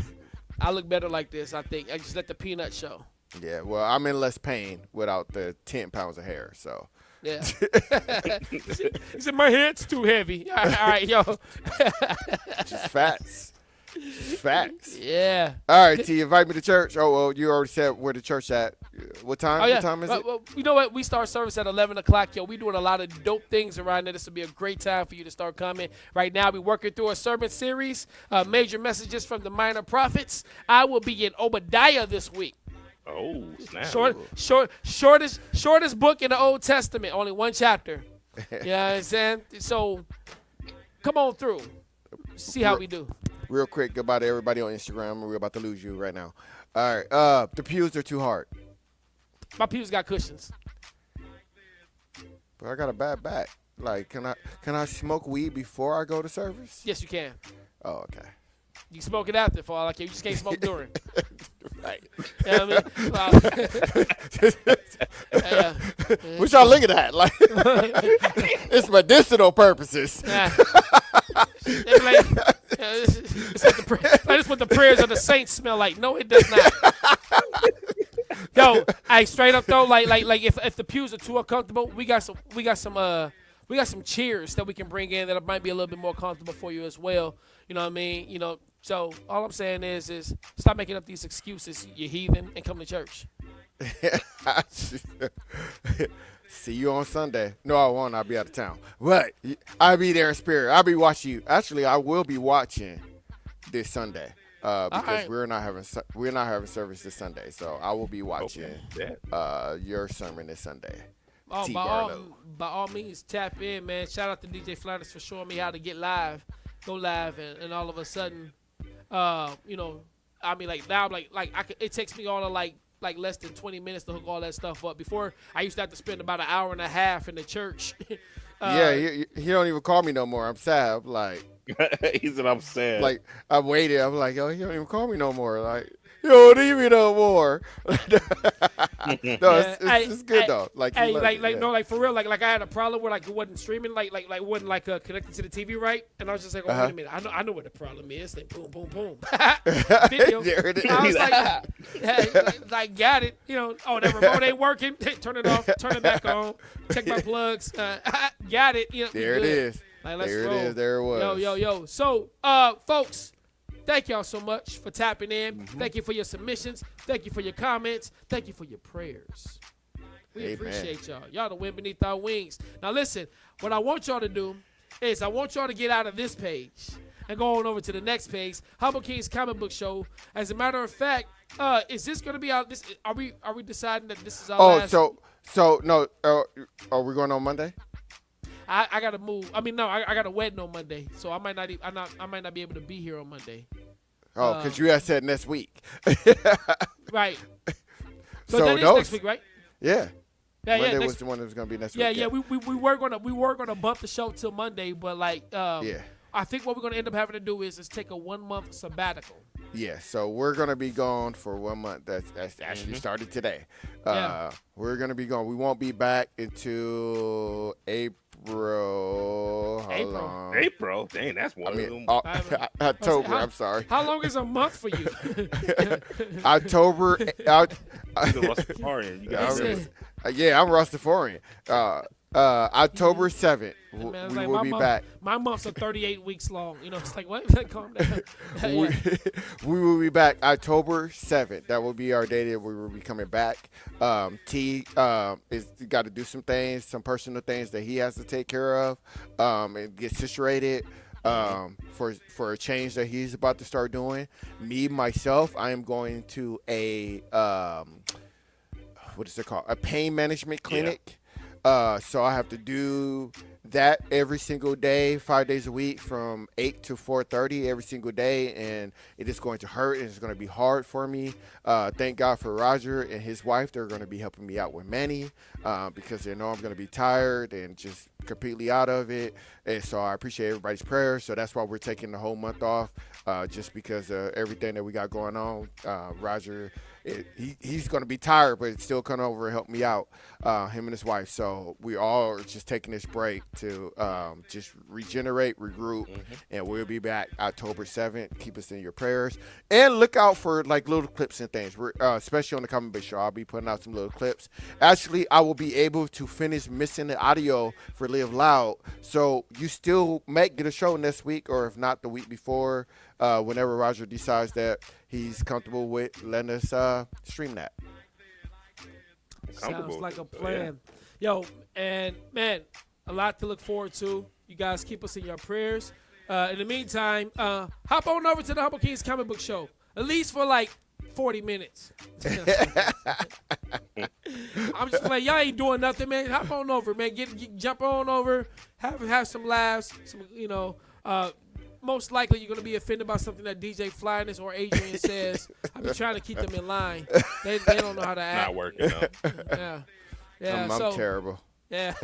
Speaker 2: I look better like this. I think I just let the peanut show.
Speaker 7: Yeah, well, I'm in less pain without the 10 pounds of hair, so.
Speaker 2: Yeah. He said, my head's too heavy. All right, yo.
Speaker 7: Just facts. Facts.
Speaker 2: Yeah.
Speaker 7: All right, T, invite me to church. Oh, well, you already said where the church at. What time?
Speaker 2: Oh, yeah.
Speaker 7: What time is it?
Speaker 2: Well, you know what? We start service at 11 o'clock, yo. We doing a lot of dope things around there. This will be a great time for you to start coming. Right now, we're working through a sermon series, major messages from the minor prophets. I will be in Obadiah this week.
Speaker 5: Oh, snap.
Speaker 2: Shortest book in the Old Testament, only one chapter. You know what I'm saying? So, come on through. See how we do.
Speaker 7: Real quick, goodbye to everybody on Instagram. We're about to lose you right now. All right, the pews are too hard.
Speaker 2: My pews got cushions.
Speaker 7: But I got a bad back. Like, can I smoke weed before I go to service?
Speaker 2: Yes, you can.
Speaker 7: Oh, okay.
Speaker 2: You can smoke it after, for all I care. You just can't smoke during.
Speaker 7: Right.
Speaker 2: You know what I mean?
Speaker 7: What y'all looking at? Like, it's medicinal purposes.
Speaker 2: It's what the prayers of the saints smell like. No, it does not. Yo, straight up though, like if the pews are too uncomfortable, we got some chairs that we can bring in that might be a little bit more comfortable for you as well. You know what I mean? You know, so all I'm saying is stop making up these excuses, you heathen, and come to church.
Speaker 7: See you on Sunday. No, I won't. I'll be out of town. But I'll be there in spirit. I'll be watching you. Actually, I will be watching this Sunday because we're not having service this Sunday. So I will be watching your sermon this Sunday.
Speaker 2: Oh, by all means, tap in, man. Shout out to DJ Flyness for showing me how to go live, and all of a sudden, you know, I mean, like now, it takes me all of like less than 20 minutes to hook all that stuff up. Before, I used to have to spend about an hour and a half in the church.
Speaker 7: He don't even call me no more. I'm sad. I'm like,
Speaker 5: he said, I'm sad.
Speaker 7: Like, I waited. I'm like, yo, he don't even call me no more. Like, you don't need me no more. It's good though. Like for
Speaker 2: real. Like I had a problem where like it wasn't streaming, like wasn't connected to the TV right, and I was just like, wait a minute, I know what the problem is. Then boom, boom, boom, video. There it is. I was like, got it. You know, that remote ain't working. Turn it off. Turn it back on. Check my plugs. Got it. You know,
Speaker 7: there it is.
Speaker 2: Like, let's
Speaker 7: there
Speaker 2: roll.
Speaker 7: It is. There it was.
Speaker 2: Yo. So, folks. Thank y'all so much for tapping in. Mm-hmm. Thank you for your submissions. Thank you for your comments. Thank you for your prayers. We appreciate y'all. Y'all the wind beneath our wings. Now listen, what I want y'all to do is I want y'all to get out of this page and go on over to the next page, Humble Kingz Comic Book Show. As a matter of fact, is this going to be out? Are we deciding that this is our last?
Speaker 7: So no. Are we going on Monday?
Speaker 2: I gotta move. I mean, no, I got a wedding on Monday, so I might not be able to be here on Monday.
Speaker 7: Oh, because you had said next week.
Speaker 2: Right. So that is next week, right?
Speaker 7: Yeah. Monday was the one that was gonna be next week.
Speaker 2: Yeah. We were gonna bump the show till Monday, but I think what we're gonna end up having to do is take a 1 month sabbatical.
Speaker 7: Yeah, so we're gonna be gone for 1 month. That's actually started today. We're gonna be gone. We won't be back until April.
Speaker 5: April? Dang, that's one of them.
Speaker 7: October. I'm sorry.
Speaker 2: How long is a month for you?
Speaker 7: October.
Speaker 5: Rastafarian. You guys
Speaker 7: yeah, I'm Rastafarian. October 7th, we will be back.
Speaker 2: My months are 38 weeks long. It's like, what? Calm down.
Speaker 7: We will be back October 7th. That will be our day that we will be coming back. T is got to do some things, some personal things that he has to take care of and get situated for a change that he's about to start doing. Myself, I am going to a, what is it called? A pain management clinic. Yeah. So I have to do that every single day, 5 days a week, from 8 to 4:30 every single day, and it is going to hurt and it's going to be hard for me. Thank God for Roger and his wife. They're going to be helping me out with Manny because they know I'm going to be tired and just completely out of it. And so I appreciate everybody's prayers. So that's why we're taking the whole month off, just because of everything that we got going on. Roger, he's going to be tired, but still come over and help me out, him and his wife. So we all are just taking this break to just regenerate, regroup, and we'll be back October 7th. Keep us in your prayers. And look out for like little clips and things, especially on the Common Base Show. I'll be putting out some little clips. Actually, I will be able to finish mixing the audio for Live Loud. So you still might get a show next week, or if not, the week before, whenever Roger decides that he's comfortable with letting us stream that.
Speaker 2: Sounds like a plan. Yo, and man, a lot to look forward to. You guys keep us in your prayers. In the meantime, hop on over to the Humble Kingz Comic Book Show, at least for like 40 minutes. I'm just like, y'all ain't doing nothing, man. Hop on over, man. Jump on over. Have some laughs. Most likely you're going to be offended by something that DJ Flyness or Adrian says. I've been trying to keep them in line. They don't know how to act.
Speaker 5: Not working,
Speaker 2: Yeah.
Speaker 7: I'm terrible.
Speaker 2: Yeah.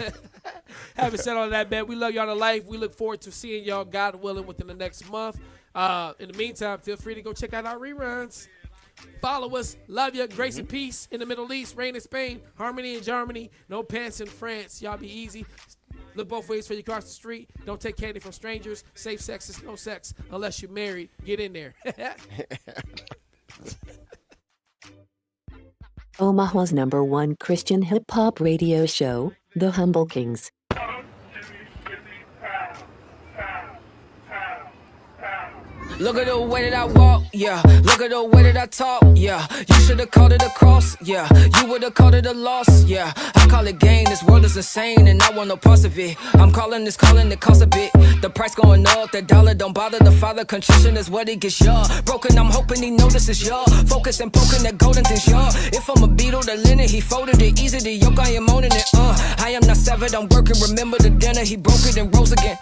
Speaker 2: Having said all that, man, we love y'all to life. We look forward to seeing y'all, God willing, within the next month. In the meantime, feel free to go check out our reruns. Follow us. Love you. Grace and peace in the Middle East. Rain in Spain. Harmony in Germany. No pants in France. Y'all be easy. Look both ways before you cross the street. Don't take candy from strangers. Safe sex is no sex unless you're married. Get in there.
Speaker 4: Omaha's #1 Christian hip-hop radio show, The Humble Kingz.
Speaker 8: Look at the way that I walk, yeah. Look at the way that I talk, yeah. You should've called it a cross, yeah. You would've called it a loss, yeah. I call it gain, this world is insane, and I want no parts of it. I'm calling this calling, it costs a bit. The price going up, that dollar don't bother the father. Contrition is what he gets, y'all. Broken, I'm hoping he notices, y'all. Focus and poking that golden things, y'all. If I'm a beetle, the linen, he folded it. Easy to yoke, I am owning it, I am not severed, I'm working. Remember the dinner, he broke it and rose again.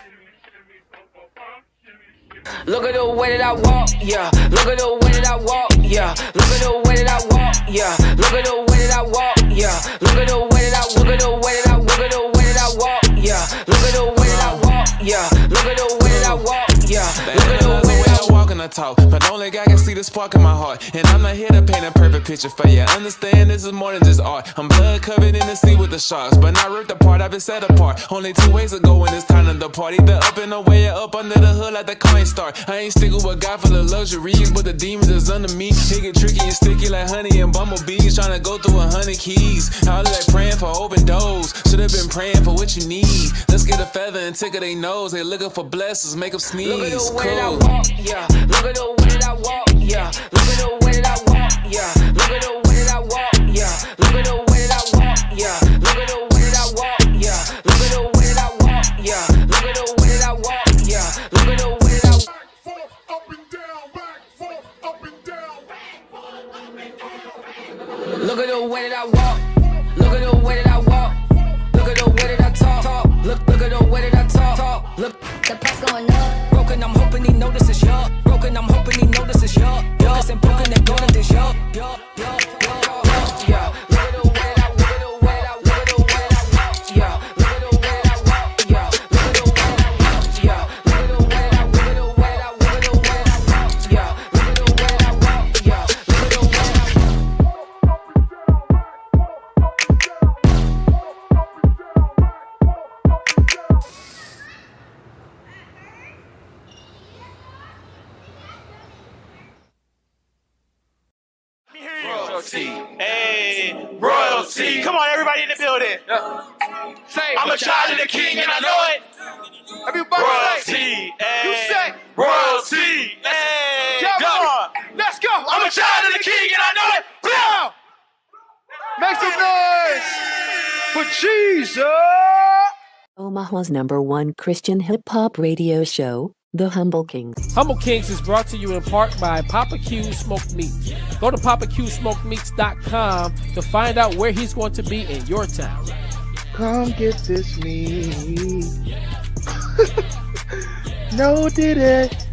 Speaker 8: Look at the way that I walk, yeah. Look at the way that I walk, yeah. Look at the way that I walk, yeah. Look at the way that I walk, yeah. Look at the way that I look at the way that I look at the way that I walk, yeah. Look at the way that I walk, yeah. Look at the way that I walk, yeah. Look at the way that I walk and I talk, but only God can see the spark in my heart. And I'm not here to paint a perfect picture for you. Understand this is more than just art. I'm blood covered in the sea with the sharks, but not ripped apart. I've been set apart. Only two ways to go when it's time to depart. Either up and away or up under the hood like the coin start. I ain't sticking with God for the luxuries, but the demons is under me. They get tricky and sticky like honey and bumblebees, trying to go through 100 keys. I was like praying for open doors. Should've been praying for what you need. Let's get a feather and tickle their nose. They looking for blessings, make them sneeze. Look at the way that I walk, yeah. Look at the way that I walk, yeah. Look at the way that I walk, yeah. Look at the way that I walk, yeah. Look at the way that I walk, yeah. Look at the way that I walk, yeah. Look at the way that I walk, yeah. Look at the way that I walk, yeah. Look at the way that I walk.
Speaker 1: Up and down, back, forth, up and down, back, forth, up and down.
Speaker 8: Look at the way that I walk. Look at the way that I walk. Look at the way that I talk. Look at the way that I talk. Look, the price going up. Broken, I'm hoping he notices, y'all. Broken, I'm hoping he notices, y'all. Focus and poking that golden things, y'all. Look at the way that I, look at the way that I, look at the
Speaker 14: royalty. Hey, royalty. Come on, everybody in the building. Say, I'm a child of the king and I know it. Everybody royalty. Say, hey, you say royalty. Hey, come on. Let's go. I'm a child of the king and I know it. Now, make some noise for Jesus.
Speaker 4: Omaha's #1 Christian hip-hop radio show, The Humble Kingz.
Speaker 2: Humble Kingz is brought to you in part by Poppa Q's Smoked Meats. Go to PoppaQSmokedMeats.com to find out where he's going to be in your town.
Speaker 3: Come get this meat. No, did it?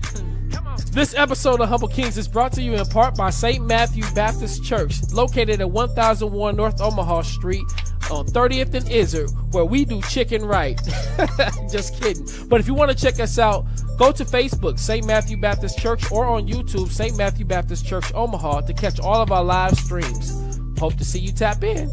Speaker 2: This episode of Humble Kingz is brought to you in part by St. Matthew Baptist Church, located at 1001 North Omaha Street on 30th and Izzard, where we do chicken right. Just kidding. But if you want to check us out, go to Facebook, St. Matthew Baptist Church, or on YouTube, St. Matthew Baptist Church Omaha, to catch all of our live streams. Hope to see you tap in.